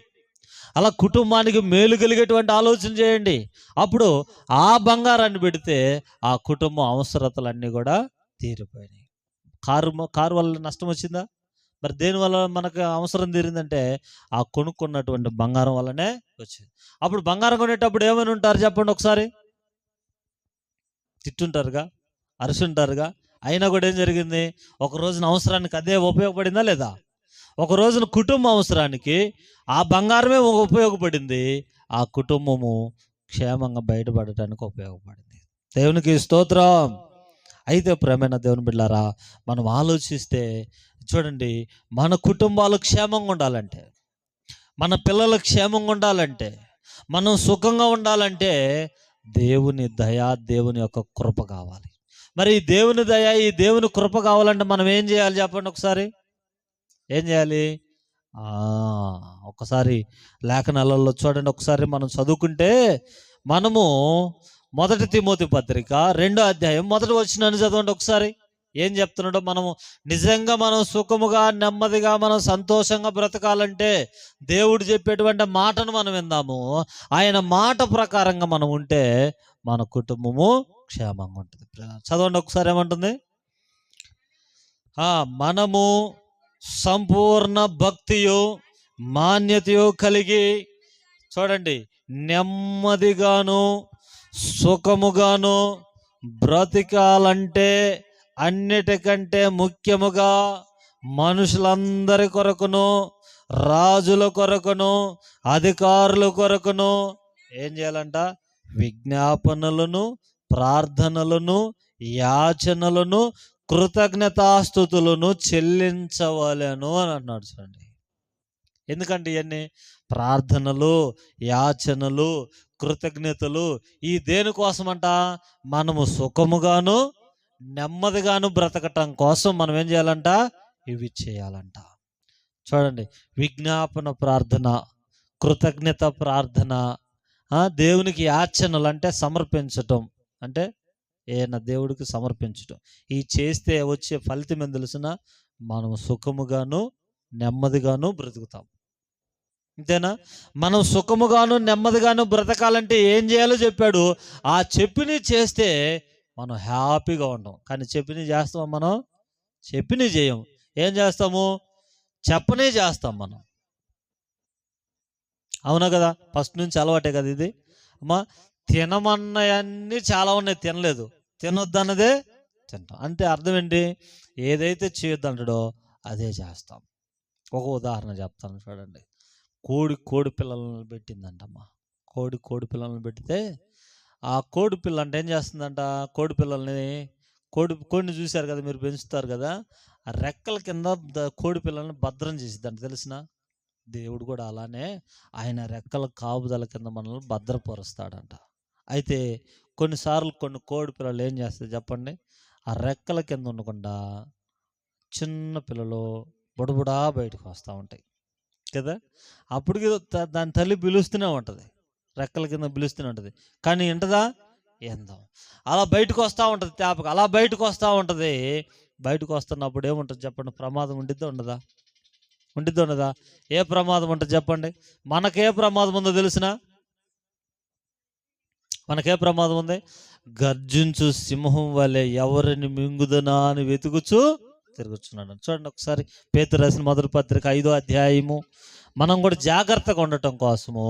అలా కుటుంబానికి మేలు కలిగేటువంటి ఆలోచన చేయండి. అప్పుడు ఆ బంగారాన్ని పెడితే ఆ కుటుంబం అవసరతలన్నీ కూడా తీరిపోయినాయి. కారు వల్ల నష్టం వచ్చిందా? మరి దేని వల్ల మనకు అవసరం తీరిందంటే ఆ కొనుక్కున్నటువంటి బంగారం వల్లనే వచ్చింది. అప్పుడు బంగారం కొనేటప్పుడు ఏమైనా ఉంటారు చెప్పండి ఒకసారి? తిట్టుంటారుగా, అరుసుంటారుగా. అయినా కూడా ఏం జరిగింది? ఒక రోజున అవసరానికి అదే ఉపయోగపడిందా లేదా? ఒక రోజున కుటుంబ అవసరానికి ఆ బంగారమే ఉపయోగపడింది. ఆ కుటుంబము క్షేమంగా బయటపడటానికి ఉపయోగపడింది. దేవునికి స్తోత్రం. అయితే ప్రేమైన దేవుని బిడ్డలారా, మనం ఆలోచిస్తే చూడండి, మన కుటుంబాలు క్షేమంగా ఉండాలంటే, మన పిల్లలు క్షేమంగా ఉండాలంటే, మనం సుఖంగా ఉండాలంటే దేవుని దయ, దేవుని యొక్క కృప కావాలి. మరి ఈ దేవుని దయ, ఈ దేవుని కృప కావాలంటే మనం ఏం చేయాలి చెప్పండి ఒకసారి? ఏం చేయాలి? ఒకసారి లేఖనాలలో చూడండి, ఒకసారి మనం చదువుకుంటే మనము 1 తిమోతి పత్రిక 2వ అధ్యాయం 1వ వచనాన్ని చదవండి ఒకసారి. ఏం చెప్తున్నాడో, మనము నిజంగా మనం సుఖముగా, నెమ్మదిగా, మనం సంతోషంగా బ్రతకాలంటే దేవుడు చెప్పేటువంటి మాటను మనం విందాము. ఆయన మాట ప్రకారంగా మనం ఉంటే మన కుటుంబము క్షేమంగా ఉంటుంది. చదవండి ఒకసారి. ఏమంటుంది? మనము సంపూర్ణ భక్తియు మాన్యతయు కలిగి, చూడండి, నెమ్మదిగాను సుఖముగాను బ్రతికాలంటే అన్నిటికంటే ముఖ్యముగా మనుషులందరి కొరకును, రాజుల కొరకును, అధికారుల కొరకును ఏం చేయాలంట? విజ్ఞాపనలను, ప్రార్థనలను యాచనలను కృతజ్ఞతాస్తుతులను చెల్లించవలెను అని అన్నాడు. చూడండి, ఎందుకంటే ఇవన్నీ ప్రార్థనలు, యాచనలు, కృతజ్ఞతలు ఈ దేనికోసమంట? మనము సుఖముగాను నెమ్మదిగాను బ్రతకటం కోసం మనం ఏం చేయాలంట? ఇవి చేయాలంట. చూడండి, విజ్ఞాపన ప్రార్థన, కృతజ్ఞత ప్రార్థన, దేవునికి యాచనలు అంటే సమర్పించటం, అంటే ఏదైనా దేవుడికి సమర్పించటం. ఈ చేస్తే వచ్చే ఫలితం ఏం తెలుసిన? మనం సుఖముగాను నెమ్మదిగాను బ్రతుకుతాం. అంతేనా? మనం సుఖముగాను నెమ్మదిగాను బ్రతకాలంటే ఏం చేయాలో చెప్పాడు. ఆ చెప్పిని చేస్తే మనం హ్యాపీగా ఉంటాం. కానీ చెప్పిని చేస్తాం మనం? చెప్పిని చేయం. ఏం చేస్తాము? చెప్పనే చేస్తాం మనం. అవునా కదా? ఫస్ట్ నుంచి అలవాటే కదా ఇది. అమ్మా, తినమన్నయన్నీ చాలా ఉన్నాయి, తినలేదు. తినొద్దన్నదే తింటాం. అంతే. అర్థం ఏంటి? ఏదైతే చేయొద్దంటాడో అదే చేస్తాం. ఒక ఉదాహరణ చెప్తాను చూడండి. కోడి పిల్లలను పెట్టిందంటమ్మా. కోడి పిల్లలను పెడితే ఆ కోడి పిల్ల అంటే ఏం చేస్తుందంట? కోడి పిల్లల్ని కోడిని చూశారు కదా మీరు, పెంచుతారు కదా, ఆ రెక్కల కింద కోడి పిల్లల్ని భద్రం చేసిద్దంట. తెలిసిన దేవుడు కూడా అలానే ఆయన రెక్కల కాపుదల కింద మనల్ని భద్రపరుస్తాడంట. అయితే కొన్నిసార్లు కొన్ని కోడి పిల్లలు ఏం చేస్తాయి చెప్పండి? ఆ రెక్కల కింద ఉండకుండా చిన్న పిల్లలు బుడబుడా బయటకు వస్తూ ఉంటాయి కదా. అప్పటికి దాని తల్లి పిలుస్తూనే ఉంటుంది, రెక్కల కింద పిలుస్తూనే ఉంటుంది, కానీ వింటదా? ఏందో అలా బయటకు వస్తూ ఉంటుంది, తేపక అలా బయటకు వస్తూ ఉంటుంది. బయటకు వస్తున్నప్పుడు ఏముంటుంది చెప్పండి? ప్రమాదం ఉండిద్దా ఉండదా? ఉండిద్దా ఉండదా? ఏ ప్రమాదం ఉంటుంది చెప్పండి? మనకే ప్రమాదం ఉందో తెలిసిన? మనకే ప్రమాదం ఉంది? గర్జించు సింహం వలె ఎవరిని మింగుదనా అని వెతుకుచు తిరుగుతున్నాడు. చూడండి ఒకసారి పేతురు రాసిన మొదటి పత్రిక 5వ అధ్యాయము. మనం కూడా జాగ్రత్తగా ఉండటం కోసము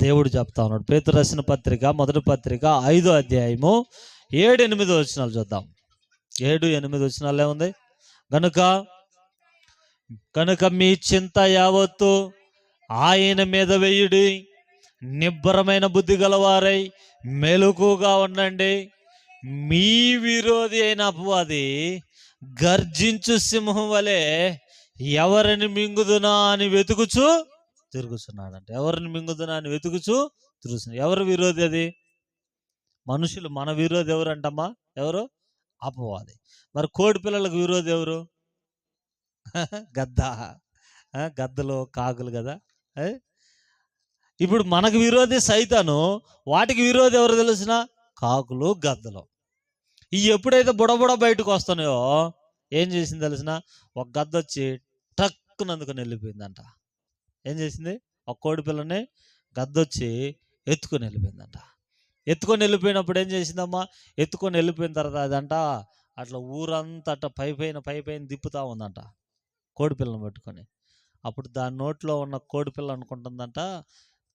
దేవుడు చెప్తా ఉన్నాడు. పేతురు రాసిన పత్రిక మొదటి పత్రిక 5వ అధ్యాయము 7-8 వచనాలు చూద్దాం. 7-8 వచనాలు ఏముంది? కనుక మీ చింత యావత్తు ఆయన మీద వేయుడి, నిబ్బరమైన బుద్ధి గలవారై మెలకుగా ఉండండి. మీ విరోధి అయిన అపవాది గర్జించు సింహం వలె ఎవరిని మింగుదునా అని వెతుకుచు తిరుగుతున్నాడంట. ఎవరిని మింగుదునా అని వెతుకుచు తిరుగుతున్నాడు. ఎవరు విరోధి? అది మనుషులు. మన విరోధి ఎవరు అంటమ్మా? ఎవరు? అపవాది. మరి కోడి పిల్లలకు విరోధి ఎవరు? గద్దలు, కాకులు కదా. ఇప్పుడు మనకు విరోధి సైతాను, వాటికి విరోధి ఎవరు తెలిసిన? కాకులు, గద్దలు. ఈ ఎప్పుడైతే బుడబుడ బయటకు వస్తున్నాయో ఏం చేసింది తెలిసిన? ఒక గద్ద వచ్చి టక్కున అందుకొని వెళ్ళిపోయిందంట. ఏం చేసింది? ఒక కోడి పిల్లని గద్దొచ్చి ఎత్తుకొని వెళ్ళిపోయిందంట. ఎత్తుకొని వెళ్ళిపోయినప్పుడు ఏం చేసిందమ్మా? ఎత్తుకొని వెళ్ళిపోయిన తర్వాత అదంట అట్లా ఊరంతా అట్లా పైపైన తిప్పుతా ఉందంట కోడి పిల్లని పట్టుకొని. అప్పుడు దాని నోట్లో ఉన్న కోడి పిల్ల అనుకుంటుందంట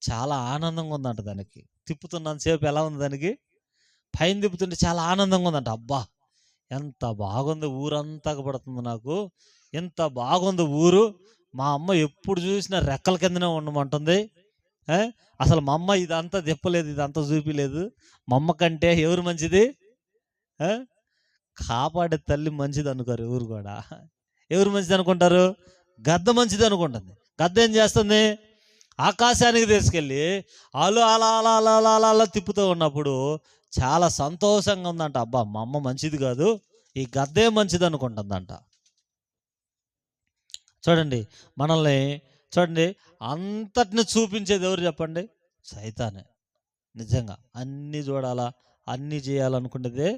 చాలా ఆనందంగా ఉందంట. దానికి తిప్పుతున్నంతసేపు ఎలా ఉంది? దానికి పైన తిప్పుతుంటే చాలా ఆనందంగా ఉందంట. అబ్బా ఎంత బాగుంది, ఊరంతా పడుతుంది నాకు, ఎంత బాగుంది ఊరు. మా అమ్మ ఎప్పుడు చూసినా రెక్కల కిందనే ఉండమంటుంది. అసలు మా అమ్మ ఇదంతా తిప్పలేదు, ఇదంతా చూపిలేదు. మా అమ్మ కంటే ఎవరు మంచిది? కాపాడే తల్లి మంచిది అనుకోరు ఎవరు కూడా. ఎవరు మంచిది అనుకుంటారు? గద్ద మంచిది అనుకుంటుంది. గద్ద ఏం చేస్తుంది? ఆకాశానికి తీసుకెళ్ళి అలా అలా అలా అలా అలా అలా అలా తిప్పుతూ ఉన్నప్పుడు చాలా సంతోషంగా ఉందంట. అబ్బా మా అమ్మ మంచిది కాదు, ఈ గద్దే మంచిది అనుకుంటుందంట. చూడండి, మనల్ని చూడండి, అంతటిని చూపించేది ఎవరు చెప్పండి? సైతానే. నిజంగా అన్నీ చూడాలా, అన్నీ చేయాలనుకునేదే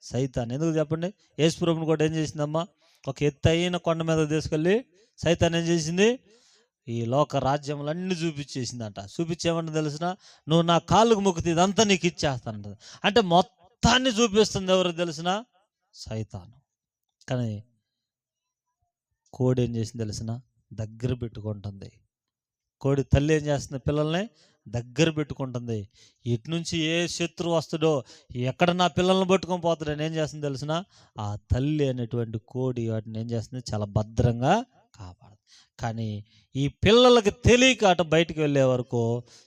సైతాన్. ఎందుకు చెప్పండి? యేసుప్రభుని కూడా ఏం చేసిందమ్మా? ఒక ఎత్తైన కొండ మీద తీసుకెళ్ళి సైతాన్ ఏం చేసింది? ఈ లోక రాజ్యములన్నీ చూపించేసిందంట. చూపించేమన్నా తెలిసిన? నువ్వు నా కాళ్ళకు మొక్కితే ఇదంతా నీకు ఇచ్చేస్తానంట. అంటే మొత్తాన్ని చూపిస్తుంది ఎవరు తెలిసిన? సైతాను. కానీ కోడి ఏం చేసింది తెలిసిన? దగ్గర పెట్టుకుంటుంది. కోడి తల్లి ఏం చేస్తుంది? పిల్లల్ని దగ్గర పెట్టుకుంటుంది. ఇటు నుంచి ఏ శత్రువు వస్తాడో, ఎక్కడ నా పిల్లల్ని పట్టుకొని పోతాడని ఏం చేస్తుంది తెలిసిన? ఆ తల్లి అనేటువంటి కోడి వాటిని ఏం చేస్తుంది? చాలా భద్రంగా కాపాడు. కానీ ఈ పిల్లలకి తెలియక అటు బయటికి వెళ్ళే వరకు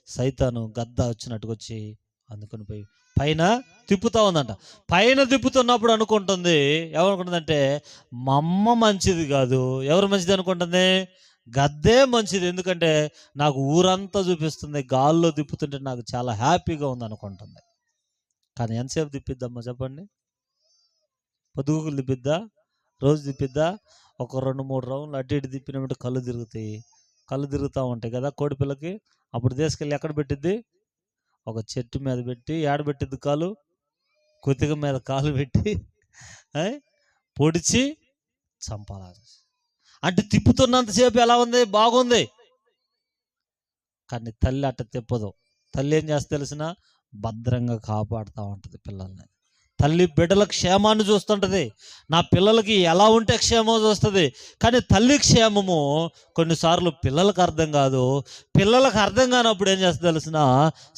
సైతాను గద్ద వచ్చినట్టుకు వచ్చి అందుకొని పోయి పైన తిప్పుతా ఉందంట. పైన తిప్పుతున్నప్పుడు అనుకుంటుంది, ఏమనుకుంటుందంటే మా అమ్మ మంచిది కాదు, ఎవరు మంచిది అనుకుంటుంది? గద్దే మంచిది, ఎందుకంటే నాకు ఊరంతా చూపిస్తుంది, గాల్లో తిప్పుతుంటే నాకు చాలా హ్యాపీగా ఉంది అనుకుంటుంది. కానీ ఎంతసేపు తిప్పిద్దమ్మా చెప్పండి? పొద్దుగుకులు తిప్పిద్దా? రోజు తిప్పిద్దా? ఒక 2-3 రౌండ్లు అటు ఇటు తిప్పినప్పుడు కళ్ళు తిరుగుతాయి. కళ్ళు తిరుగుతూ ఉంటాయి కదా కోడిపిల్లకి. అప్పుడు తీసుకెళ్ళి ఎక్కడ పెట్టిద్ది? ఒక చెట్టు మీద పెట్టి, ఏడబెట్టిద్ది కాలు? కొద్దిగా మీద కాలు పెట్టి పొడిచి చంపాలి. అంటే తిప్పుతున్నంతసేపు ఎలా ఉంది? బాగుంది. కానీ తల్లి అట్ట తిప్పదు. తల్లి ఏం చేస్తే తెలిసిన? భద్రంగా కాపాడుతూ ఉంటుంది పిల్లల్ని. తల్లి బిడ్డల క్షేమాన్ని చూస్తుంటుంది. నా పిల్లలకి ఎలా ఉంటే క్షేమం చూస్తుంది. కానీ తల్లి క్షేమము కొన్నిసార్లు పిల్లలకు అర్థం కాదు. పిల్లలకు అర్థం కానప్పుడు ఏం చేస్తుంది తెలిసిన?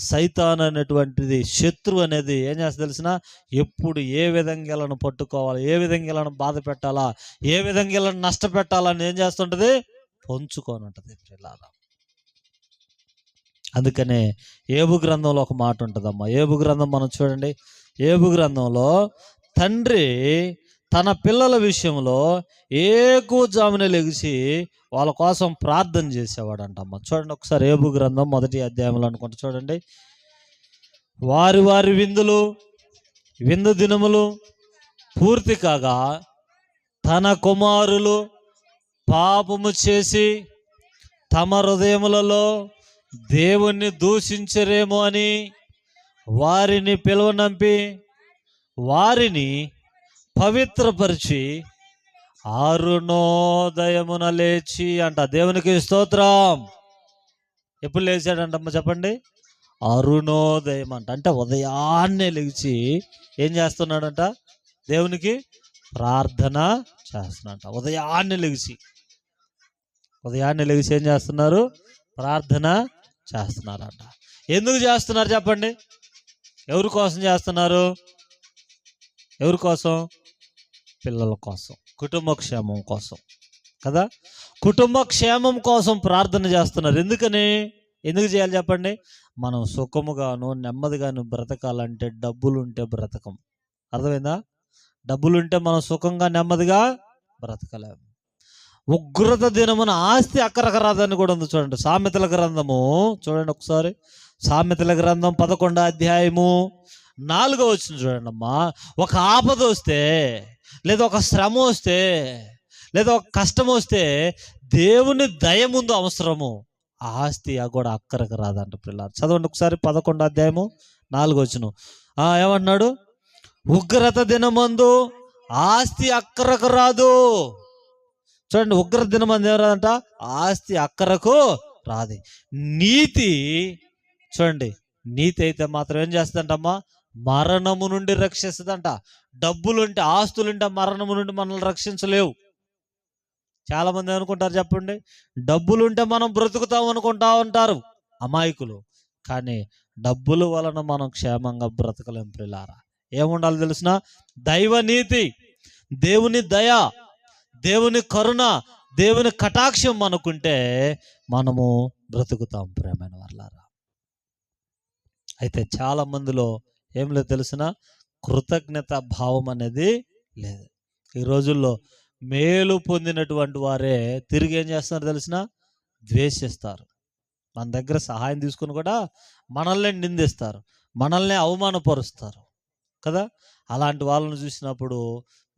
సైతాన్ అనేటువంటిది, శత్రువు అనేది ఏం చేస్తుంది తెలిసిన? ఎప్పుడు ఏ విధంగా వీళ్ళను పట్టుకోవాలి, ఏ విధంగా వీళ్ళను బాధ పెట్టాలా, ఏ విధంగా వీళ్ళని నష్టపెట్టాలని ఏం చేస్తుంటుంది? పొంచుకొని ఉంటుంది పిల్లల. అందుకనే ఏబు గ్రంథంలో ఒక మాట ఉంటుందమ్మా. ఏబు గ్రంథం మనం చూడండి. ఏబు గ్రంథంలో తండ్రి తన పిల్లల విషయంలో ఏకూజామున లెగిసి వాళ్ళ కోసం ప్రార్థన చేసేవాడు అంటమ్మా. చూడండి ఒకసారి ఏబు గ్రంథం 1వ అధ్యాయంలో అనుకుంటా చూడండి. వారి వారి విందు దినములు పూర్తి కాగా తన కుమారులు పాపము చేసి తమ హృదయములలో దేవుణ్ణి దూషించరేమో అని వారిని పిలువనంపి వారిని పవిత్రపరిచి అరుణోదయమున లేచి అంట. దేవునికి స్తోత్రం. ఎప్పుడు లేచాడంటమ్మా చెప్పండి? అరుణోదయం అంట. అంటే ఉదయాన్నే లేచి ఏం చేస్తున్నాడంట? దేవునికి ప్రార్థన చేస్తున్నాడంట. ఉదయాన్నే లేచి ఏం చేస్తున్నారు? ప్రార్థన చేస్తున్నారంట. ఎందుకు చేస్తున్నారు చెప్పండి? ఎవరి కోసం చేస్తున్నారు? ఎవరి కోసం? పిల్లల కోసం, కుటుంబ క్షేమం కోసం కదా. కుటుంబ క్షేమం కోసం ప్రార్థన చేస్తున్నారు. ఎందుకు చేయాలి చెప్పండి? మనం సుఖముగాను నెమ్మదిగాను బ్రతకాలంటే డబ్బులుంటే బ్రతకం. అర్థమైందా? డబ్బులుంటే మనం సుఖంగా నెమ్మదిగా బ్రతకలేము. ఉగ్రత దినమున ఆస్తి అక్కరక రాదని కూడా ఉంది చూడండి. సామెతల గ్రంథము చూడండి ఒకసారి. సామెతల గ్రంథం 11వ అధ్యాయము 4వ వచనం చూడండి అమ్మా. ఒక ఆపద వస్తే, లేదా ఒక శ్రమ వస్తే, లేదా ఒక కష్టం వస్తే దేవుని దయ ముందు అవసరము. ఆస్తి కూడా అక్కరకు రాదంట పిల్లలు. చదవండి ఒకసారి 11వ అధ్యాయము 4వ వచనం. ఏమన్నాడు? ఉగ్రత దినమందు ఆస్తి అక్కరకు రాదు. చూడండి, ఉగ్రత దినమందు ఏమరాదంట? ఆస్తి అక్కరకు రాదు. నీతి చూడండి, నీతి అయితే మాత్రం ఏం చేస్తుందంటమ్మా? మరణము నుండి రక్షిస్తుందంట. డబ్బులుంటే, ఆస్తులుంటే మరణము నుండి మనల్ని రక్షించలేవు. చాలా మంది అనుకుంటారు చెప్పండి, డబ్బులుంటే మనం బ్రతుకుతాం అనుకుంటా ఉంటారు అమాయకులు. కానీ డబ్బుల వలన మనం క్షేమంగా బ్రతకలేం ప్రియులారా. ఏముండాలి తెలిసిన? దైవ నీతి, దేవుని దయ, దేవుని కరుణ, దేవుని కటాక్షం మనకుంటే మనము బ్రతుకుతాం ప్రేమైన వాళ్ళారా. అయితే చాలా మందిలో ఏం లేదు తెలిసిన? కృతజ్ఞత భావం అనేది లేదు. ఈ రోజుల్లో మేలు పొందినటువంటి వారే తిరిగి ఏం చేస్తున్నారు తెలిసిన? ద్వేషిస్తారు. మన దగ్గర సహాయం తీసుకుని కూడా మనల్ని నిందిస్తారు, మనల్ని అవమానపరుస్తారు కదా. అలాంటి వాళ్ళని చూసినప్పుడు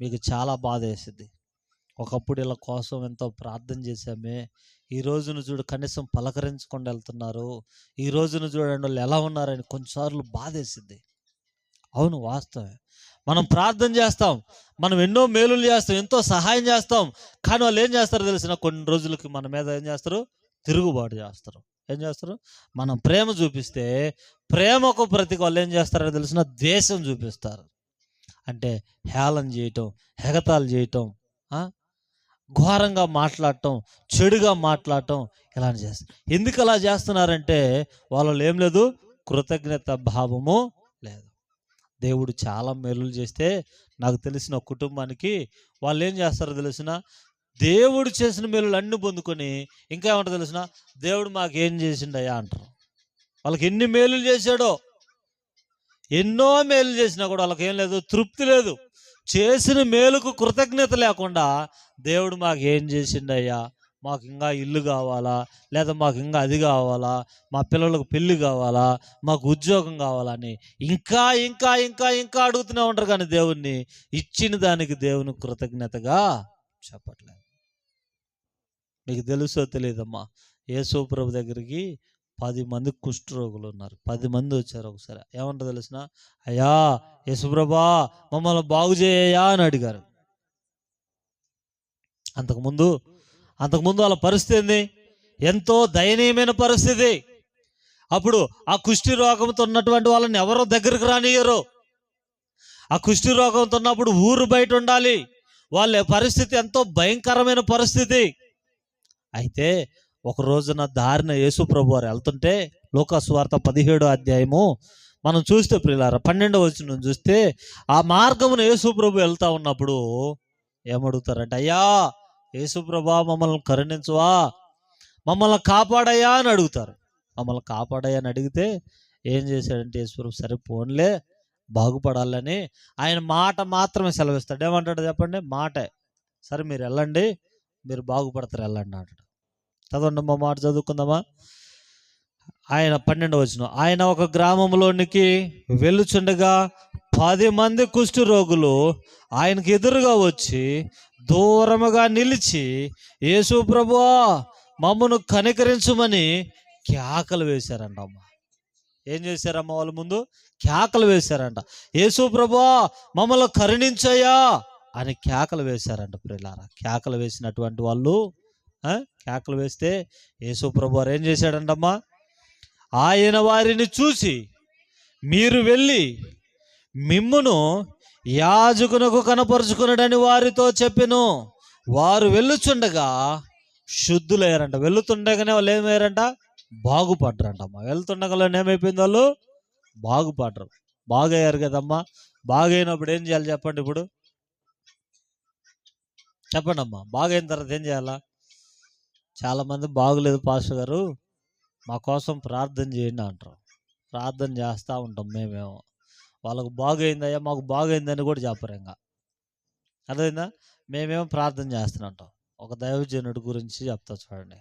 మీకు చాలా బాధ వేసింది. ఒకప్పుడు ఇలా కోసం ఎంతో ప్రార్థన చేశామే, ఈ రోజును చూడు కనీసం పలకరించకుండా వెళ్తున్నారు, ఈ రోజును చూడండి వాళ్ళు ఎలా ఉన్నారని కొన్నిసార్లు బాధ వేసింది. అవును, వాస్తవమే. మనం ప్రార్థన చేస్తాం, మనం ఎన్నో మేలులు చేస్తాం, ఎంతో సహాయం చేస్తాం. కానీ వాళ్ళు ఏం చేస్తారో తెలిసిన? కొన్ని రోజులకి మన మీద ఏం చేస్తారు? తిరుగుబాటు చేస్తారు. ఏం చేస్తారు? మనం ప్రేమ చూపిస్తే ప్రేమకు ప్రతి వాళ్ళు ఏం చేస్తారో తెలిసిన? ద్వేషం చూపిస్తారు. అంటే హేళన చేయటం, ఎగతాళి చేయటం, ఘోరంగా మాట్లాడటం, చెడుగా మాట్లాడటం, ఇలాంటి చేస్తారు. ఎందుకు అలా చేస్తున్నారంటే వాళ్ళలో ఏం లేదు? కృతజ్ఞత భావము లేదు. దేవుడు చాలా మేలులు చేస్తే నాకు తెలిసిన కుటుంబానికి వాళ్ళు ఏం చేస్తారో తెలిసిన? దేవుడు చేసిన మేలులు అన్ని పొందుకొని ఇంకా ఏమంటారు తెలిసిన? దేవుడు మాకేం చేసిండయా అంటారు. వాళ్ళకి ఎన్ని మేలులు చేశాడో, ఎన్నో మేలు చేసినా కూడా వాళ్ళకి ఏం లేదు, తృప్తి లేదు. చేసిన మేలుకు కృతజ్ఞత లేకుండా దేవుడు మాకు ఏం చేసిండయ్యా, మాకు ఇంకా ఇల్లు కావాలా, లేదా మాకు ఇంకా అది కావాలా, మా పిల్లలకు పెళ్ళి కావాలా, మాకు ఉద్యోగం కావాలని ఇంకా ఇంకా ఇంకా ఇంకా అడుగుతూనే ఉంటారు. కానీ దేవుణ్ణి ఇచ్చిన దానికి దేవుని కృతజ్ఞతగా చెప్పట్లేదు. మీకు తెలుసో తెలియదమ్మా, యేసు ప్రభు దగ్గరికి 10 మంది కుష్ఠరోగులు ఉన్నారు. 10 మంది వచ్చారు. ఒకసారి ఏమంటారు తెలిసిన, అయ్యా యేసుప్రభా మమ్మల్ని బాగు చేయయ్యా అని అడిగారు. అంతకుముందు వాళ్ళ పరిస్థితి ఏంది? ఎంతో దయనీయమైన పరిస్థితి. అప్పుడు ఆ కుష్టి రోగంతో ఉన్నటువంటి వాళ్ళని ఎవరో దగ్గరికి రానియరు. ఆ కుష్టి రోగంతో ఉన్నప్పుడు ఊరు బయట ఉండాలి. వాళ్ళ పరిస్థితి ఎంతో భయంకరమైన పరిస్థితి. అయితే ఒక రోజున దారిన యేసు ప్రభు వారు వెళ్తుంటే, లూకా సువార్త 17వ అధ్యాయము మనం చూస్తే ప్రియులారా 12వ వచనం చూస్తే, ఆ మార్గమున యేసు ప్రభు వెళ్తా ఉన్నప్పుడు ఏమడుగుతారంటే, అయ్యా యేసు ప్రభా మమ్మల్ని కరుణించువా, మమ్మల్ని కాపాడయ్యా అని అడుగుతారు. మమ్మల్ని కాపాడయ్యా అని అడిగితే ఏం చేశాడంటే యేసు ప్రభు, సరే పోన్లే బాగుపడాలని ఆయన మాట మాత్రమే సెలవిస్తాడు. ఏమంటాడు చెప్పండి? మాటే, సరే మీరు వెళ్ళండి, మీరు బాగుపడతారు, వెళ్ళండి అంటాడు. చదవండి మా మాట చదువుకుందామా. ఆయన 12వ వచనం, ఆయన ఒక గ్రామంలోనికి వెళ్ళుచుండగా 10 మంది కుష్ఠ రోగులు ఆయనకి ఎదురుగా వచ్చి దూరముగా నిలిచి, యేసు ప్రభువా మమ్మను కనికరించుమని కేకలు వేశారంట. అమ్మ ఏం చేశారమ్మ? వాళ్ళ ముందు కేకలు వేశారంట. యేసు ప్రభువా మమ్మల్ని కరుణించయ్యా అని కేకలు వేశారంట. ప్రియులారా, కేకలు వేసినటువంటి వాళ్ళు కేకలు వేస్తే యేసు ప్రభు వారు ఏం చేశాడంటమ్మా? ఆయన వారిని చూసి, మీరు వెళ్ళి మిమ్మును యాజకునకు కనపరుచుకున్నాడని వారితో చెప్పెను. వారు వెళ్ళుచుండగా శుద్ధులయ్యారంట. వెళ్తుండగానే వాళ్ళు ఏమయ్యారంట? బాగుపడ్డారంటమ్మా. వెళ్తుండగానే ఏమైపోయింది? వాళ్ళు బాగుపడ్డారు. బాగయ్యారు కదమ్మా. బాగైనప్పుడు ఏం చేయాలి చెప్పండి? ఇప్పుడు చెప్పండి అమ్మా, బాగైన తర్వాత ఏం చేయాలా? చాలామంది బాగులేదు పాస్టర్ గారు, మా కోసం ప్రార్థన చేయండి అంటారు. ప్రార్థన చేస్తూ ఉంటాం మేమేమో. వాళ్ళకు బాగైందయ్యా మాకు బాగైందని కూడా చెప్పరు. ఇంకా అదేందా, మేమేమో ప్రార్థన చేస్తున్నట్టాం. ఒక దైవజనుడి గురించి చెప్తా చూడండి.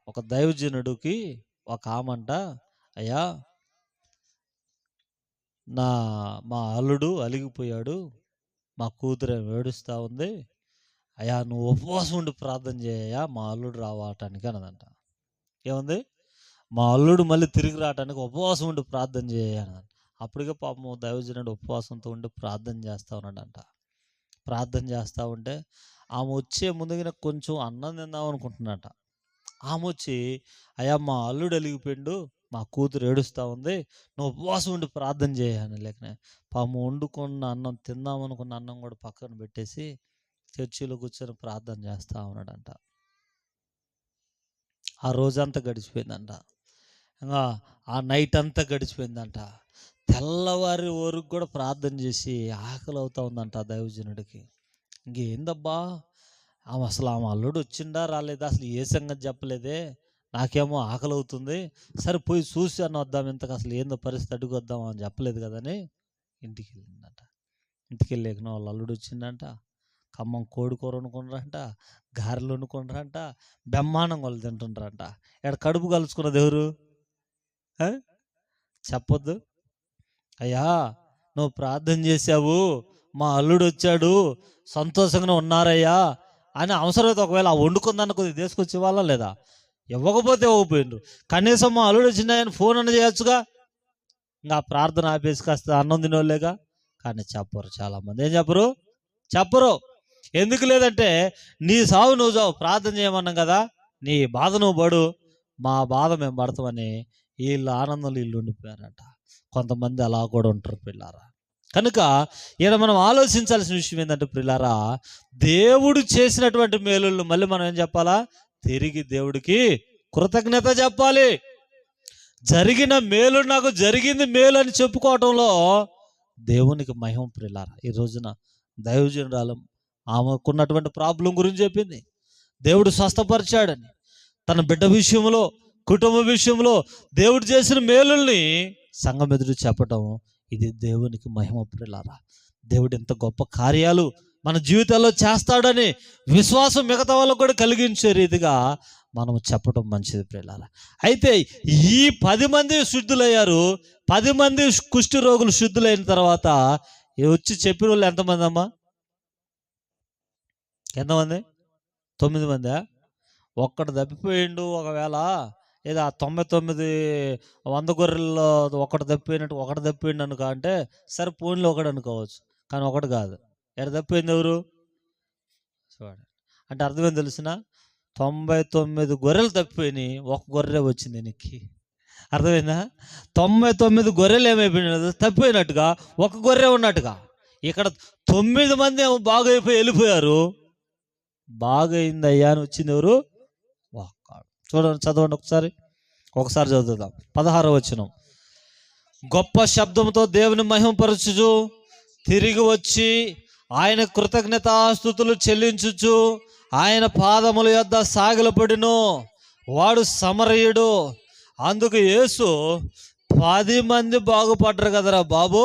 ఒక దైవజనుడికి ఒక ఆమంట, అయ్యా మా అల్లుడు అలిగిపోయాడు, మా కూతురు ఏడుస్తూ ఉంది, అయ్యా నువ్వు ఉపవాసం ఉండి ప్రార్థన చేయయ్యా మా అల్లుడు రావటానికి అన్నదంట. ఏముంది? మా అల్లుడు మళ్ళీ తిరిగి రావటానికి ఉపవాసం ఉండి ప్రార్థన చేయనంట. అప్పటికే పాపం దైవజనుడు ఉపవాసంతో ఉండి ప్రార్థన చేస్తూ ఉన్నాడంట. ప్రార్థన చేస్తూ ఉంటే ఆమె వచ్చే ముందుగా కొంచెం అన్నం తిందాం అనుకుంటున్నట. ఆమె వచ్చి, అయ్యా మా అల్లుడు అలిగిపోయిండు, మా కూతురు ఏడుస్తూ ఉంది, నువ్వు ఉపవాసం ఉండి ప్రార్థన చేయని లేకనే పాము వండుకున్న అన్నం, తిందామనుకున్న అన్నం కూడా పక్కన పెట్టేసి చర్చిలో కూర్చొని ప్రార్థన చేస్తూ ఉన్నాడంట. ఆ రోజంతా గడిచిపోయిందంట. ఇంకా ఆ నైట్ అంతా గడిచిపోయిందంట. తెల్లవారి వరకు కూడా ప్రార్థన చేసి ఆకలి అవుతా ఉందంట దైవజనుడికి. ఇంకేందబ్బా ఆమె అల్లుడు వచ్చిందా రాలేదా అసలు ఏ సంగతి చెప్పలేదే, నాకేమో ఆకలి అవుతుంది, సరే పోయి చూసి అని వద్దాం, ఇంతకు అసలు ఏందో పరిస్థితి అడుగు వద్దాం అని చెప్పలేదు కదని ఇంటికి వెళ్ళిందంట. ఇంటికి వెళ్ళాక వాళ్ళ అల్లుడు వచ్చిందంట. ఖమ్మం కోడి కూర వండుకుంటారంట, గారెలు వండుకుంటారంట, బ్రహ్మాండం వాళ్ళు తింటుంటారంట. ఇక్కడ కడుపు కలుసుకున్నది ఎవరు? చెప్పొద్దు. అయ్యా నువ్వు ప్రార్థన చేసావు, మా అల్లుడు వచ్చాడు, సంతోషంగా ఉన్నారయ్యా అని అవసరమైతే ఒకవేళ ఆ వండుకుందాన్ని కొద్దిగా తీసుకొచ్చి ఇవ్వాలా లేదా? ఇవ్వకపోతే ఇవ్వకపోయిండ్రు, కనీసం మా అల్లుడు వచ్చినాయని ఫోన్ అన్న చేయొచ్చుగా. ఇంకా ప్రార్థన ఆపేసి కాస్త అన్నం తినోళ్ళేగా. కానీ చెప్పరు, చాలామంది ఏం చెప్పరు. ఎందుకు లేదంటే నీ సావు నువ్వు చావు, ప్రార్థన చేయమన్నాం కదా, నీ బాధ నువ్వు పడు, మా బాధ మేము పడతామని వీళ్ళు ఆనందంలో వీళ్ళు ఉండిపోయారట. కొంతమంది అలా కూడా ఉంటారు పిల్లారా. కనుక ఇక్కడ మనం ఆలోచించాల్సిన విషయం ఏంటంటే పిల్లారా, దేవుడు చేసినటువంటి మేలులను మళ్ళీ మనం ఏం చెప్పాలా? తిరిగి దేవుడికి కృతజ్ఞత చెప్పాలి. జరిగిన మేలు, నాకు జరిగింది మేలు అని చెప్పుకోవటంలో దేవునికి మహిమ ప్రియులారా. ఈ రోజున దైవజనురాలు ఆమెకున్నటువంటి ప్రాబ్లం గురించి చెప్పింది. దేవుడు స్వస్థపరిచాడని, తన బిడ్డ విషయంలో, కుటుంబ విషయంలో దేవుడు చేసిన మేలుల్ని సంఘం ఎదురు చెప్పటం, ఇది దేవునికి మహిమ ప్రియులారా. దేవుడు ఎంత గొప్ప కార్యాలు మన జీవితాల్లో చేస్తాడని విశ్వాసం మిగతా వాళ్ళకు కూడా కలిగించే రీతిగా మనం చెప్పడం మంచిది ప్రియులారా. అయితే ఈ 10 మంది శుద్ధులయ్యారు. 10 మంది కుష్టి రోగులు శుద్ధులైన తర్వాత వచ్చి చెప్పిన వాళ్ళు ఎంతమంది అమ్మా? ఎంతమంది? 9 మందా? ఒక్కడు తప్పిపోయిండు. ఒకవేళ ఏదో ఆ 99 100 గొర్రెల్లో ఒకటి తప్పిపోయినట్టు ఒకటి తప్పిపోయిండు అనుకో, అంటే సరే పోన్లో ఒకడు అనుకోవచ్చు. కానీ ఒకటి కాదు. ఎక్కడ తప్పిపోయింది? ఎవరు? చూడండి. అంటే అర్థమేం తెలిసిన, 99 గొర్రెలు తప్పిపోయినాయి, ఒక గొర్రె వచ్చింది నీకు. అర్థమైందా? 99 గొర్రెలు ఏమైపోయినాయి? తప్పిపోయినట్టుగా, ఒక గొర్రె ఉన్నట్టుగా. ఇక్కడ 9 మంది ఏమో బాగైపోయి వెళ్ళిపోయారు. బాగైందయ్యా అని వచ్చింది ఎవరు? ఒక్కడు. చూడండి, చదవండి ఒకసారి చదువుదాం. 16వ వచనం. గొప్ప శబ్దంతో దేవుని మహిమపరచుచు తిరిగి వచ్చి ఆయన కృతజ్ఞతాస్తుతులు చెల్లించుచు ఆయన పాదముల యొద్ద సాగిలపడిను. వాడు సమరయుడు. అందుకు యేసు, 10 మంది బాగుపడ్డారు కదరా బాబు,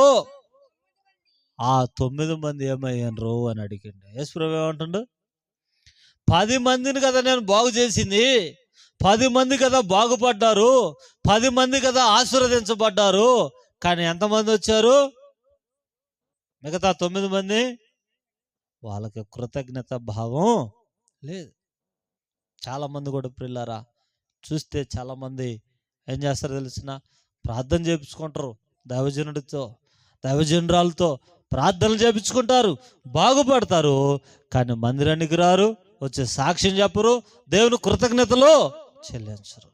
ఆ 9 మంది ఏమయ్యారు అని అడిగిండు. యేసు ప్రభు ఏమంటుండు? 10 మందిని కదా నేను బాగు చేసింది, 10 మంది కదా బాగుపడ్డారు, 10 మంది కదా ఆశీర్వదించబడ్డారు. కానీ ఎంతమంది వచ్చారు? మిగతా 9 మంది వాళ్ళకి కృతజ్ఞత భావం లేదు. చాలామంది కూడా ప్రియులారా చూస్తే చాలామంది ఏం చేస్తారో తెలిసిన, ప్రార్థన చేయించుకుంటారు, దైవజనుడితో దైవజనురాలతో ప్రార్థనలు చేయించుకుంటారు, బాగుపడతారు. కానీ మందిరానికి రారు, వచ్చే సాక్ష్యం చెప్పరు, దేవుని కృతజ్ఞతలు చెల్లించరు.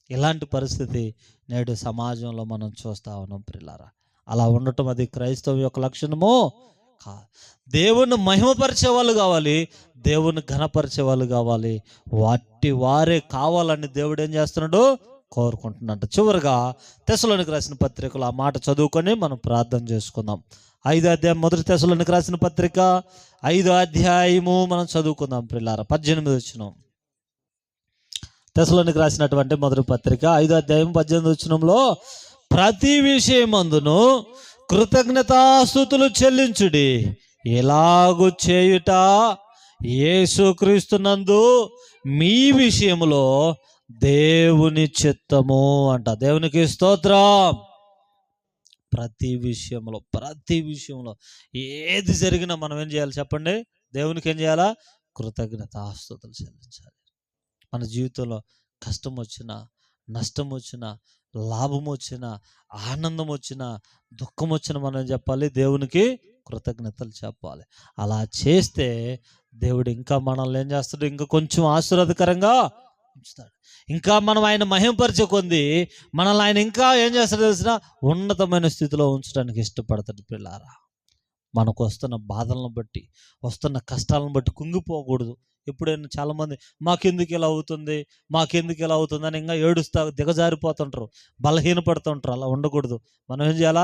ఇలాంటి పరిస్థితి నేడు సమాజంలో మనం చూస్తూ ఉన్నాం ప్రియులారా. అలా ఉండటం అది క్రైస్తవం యొక్క లక్షణము కాదు. దేవుణ్ణి మహిమపరిచే వాళ్ళు కావాలి, దేవుని ఘనపరిచే వాళ్ళు కావాలి. వారే కావాలని దేవుడు ఏం చేస్తున్నాడు? కోరుకుంటున్నట్టు. చివరిగా తెస్సలోనికి రాసిన పత్రికలు ఆ మాట చదువుకొని మనం ప్రార్థన చేసుకుందాం. 5వ అధ్యాయం, మొదటి తెస్సలోనికి రాసిన పత్రిక 5వ అధ్యాయము మనం చదువుకుందాం ప్రియులారా. 18వ వచనం. తెస్సలోనికి రాసినటువంటి మొదటి పత్రిక 5వ అధ్యాయం 18వ వచనంలో, ప్రతి విషయమందును కృతజ్ఞతాస్తుతులు చెల్లించుడి, ఎలాగు చేయుట యేసుక్రీస్తునందు మీ విషయములో దేవుని చిత్తము అంట. దేవునికి స్తోత్రం. ప్రతి విషయంలో ఏది జరిగినా మనం ఏం చేయాలి చెప్పండి? దేవునికి ఏం చేయాలా? కృతజ్ఞతాస్తుతులు చెల్లించాలి. మన జీవితంలో కష్టం వచ్చినా, నష్టం వచ్చినా, లాభం వచ్చినా, ఆనందం వచ్చినా, దుఃఖం వచ్చినా మనం ఏం చెప్పాలి? దేవునికి కృతజ్ఞతలు చెప్పాలి. అలా చేస్తే దేవుడు ఇంకా మనల్ని ఏం చేస్తాడు? ఇంకా కొంచెం ఆశీర్వాదకరంగా ఉంచుతాడు. ఇంకా మనం ఆయన మహిమపరిచే కొంది మనల్ని ఆయన ఇంకా ఏం చేస్తాడో తెలిసిన ఉన్నతమైన స్థితిలో ఉంచడానికి ఇష్టపడతాడు పిల్లారా. మనకు వస్తున్న బాధలను బట్టి, వస్తున్న కష్టాలను బట్టి కుంగిపోకూడదు. ఎప్పుడైనా చాలామంది మాకెందుకు ఇలా అవుతుంది అని ఇంకా ఏడుస్తా దిగజారిపోతుంటారు, బలహీనపడుతుంటారు. అలా ఉండకూడదు. మనం ఏం చేయాలా?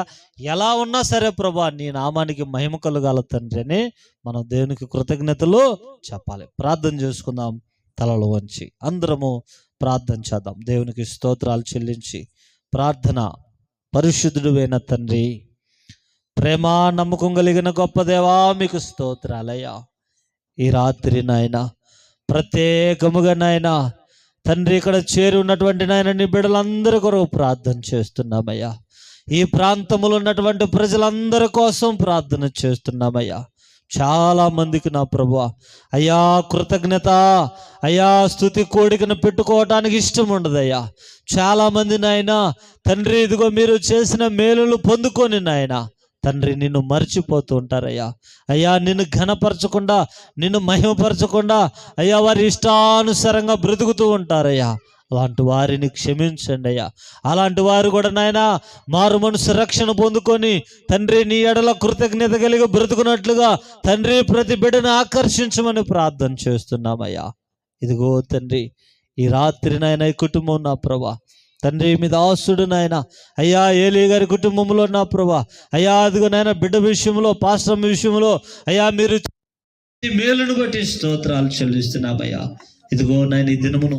ఎలా ఉన్నా సరే ప్రభా నీ నామానికి మహిమ కలుగాల తండ్రి అని మనం దేవునికి కృతజ్ఞతలు చెప్పాలి. ప్రార్థన చేసుకుందాం తలలు వంచి. అందరము ప్రార్థన చేద్దాం. దేవునికి స్తోత్రాలు చెల్లించి ప్రార్థన. పరిశుద్ధుడైన తండ్రి, ప్రేమ నమ్మకం కలిగిన గొప్ప దేవా, మీకు స్తోత్రాలయ్యా. ఈ రాత్రి నాయన ప్రత్యేకముగా నాయన తండ్రి ఇక్కడ చేరి ఉన్నటువంటి నాయన నీ బిడ్డలందరి కొరకు ప్రార్థన చేస్తున్నామయ్యా. ఈ ప్రాంతంలో ఉన్నటువంటి ప్రజలందరి కోసం ప్రార్థన చేస్తున్నామయ్యా. చాలా మందికి నా ప్రభువా అయ్యా కృతజ్ఞత అయ్యా స్తుతి కోడికను పెట్టుకోవటానికి ఇష్టం ఉండదయ్యా. చాలామంది నాయన తండ్రి ఇదిగో మీరు చేసిన మేలులు పొందుకొని నాయన తండ్రి నిన్ను మర్చిపోతూ ఉంటారయ్యా. అయ్యా నిన్ను ఘనపరచకుండా, నిన్ను మహిమపరచకుండా అయ్యా వారి ఇష్టానుసారంగా బ్రతుకుతూ ఉంటారయ్యా. అలాంటి వారిని క్షమించండి అయ్యా. అలాంటి వారు కూడా నాయన మారు మనసు రక్షణ పొందుకొని తండ్రి నీ ఎడల కృతజ్ఞత కలిగి బ్రతుకున్నట్లుగా తండ్రి ప్రతి బిడ్డను ఆకర్షించమని ప్రార్థన చేస్తున్నామయ్యా. ఇదిగో తండ్రి ఈ రాత్రి నాయన ఈ కుటుంబం నా ప్రభా తండ్రి మీద ఆసుడు నాయన అయ్యా ఏలీ గారి కుటుంబంలో నా ప్రభా అయ్యా అదిగో నాయన బిడ్డ విషయంలో, పాస్టర్ విషయంలో అయ్యా మీరు మేలును బట్టి స్తోత్రాలు చెల్లిస్తున్నామయ్యా. ఇదిగో నాయన ఈ దినమును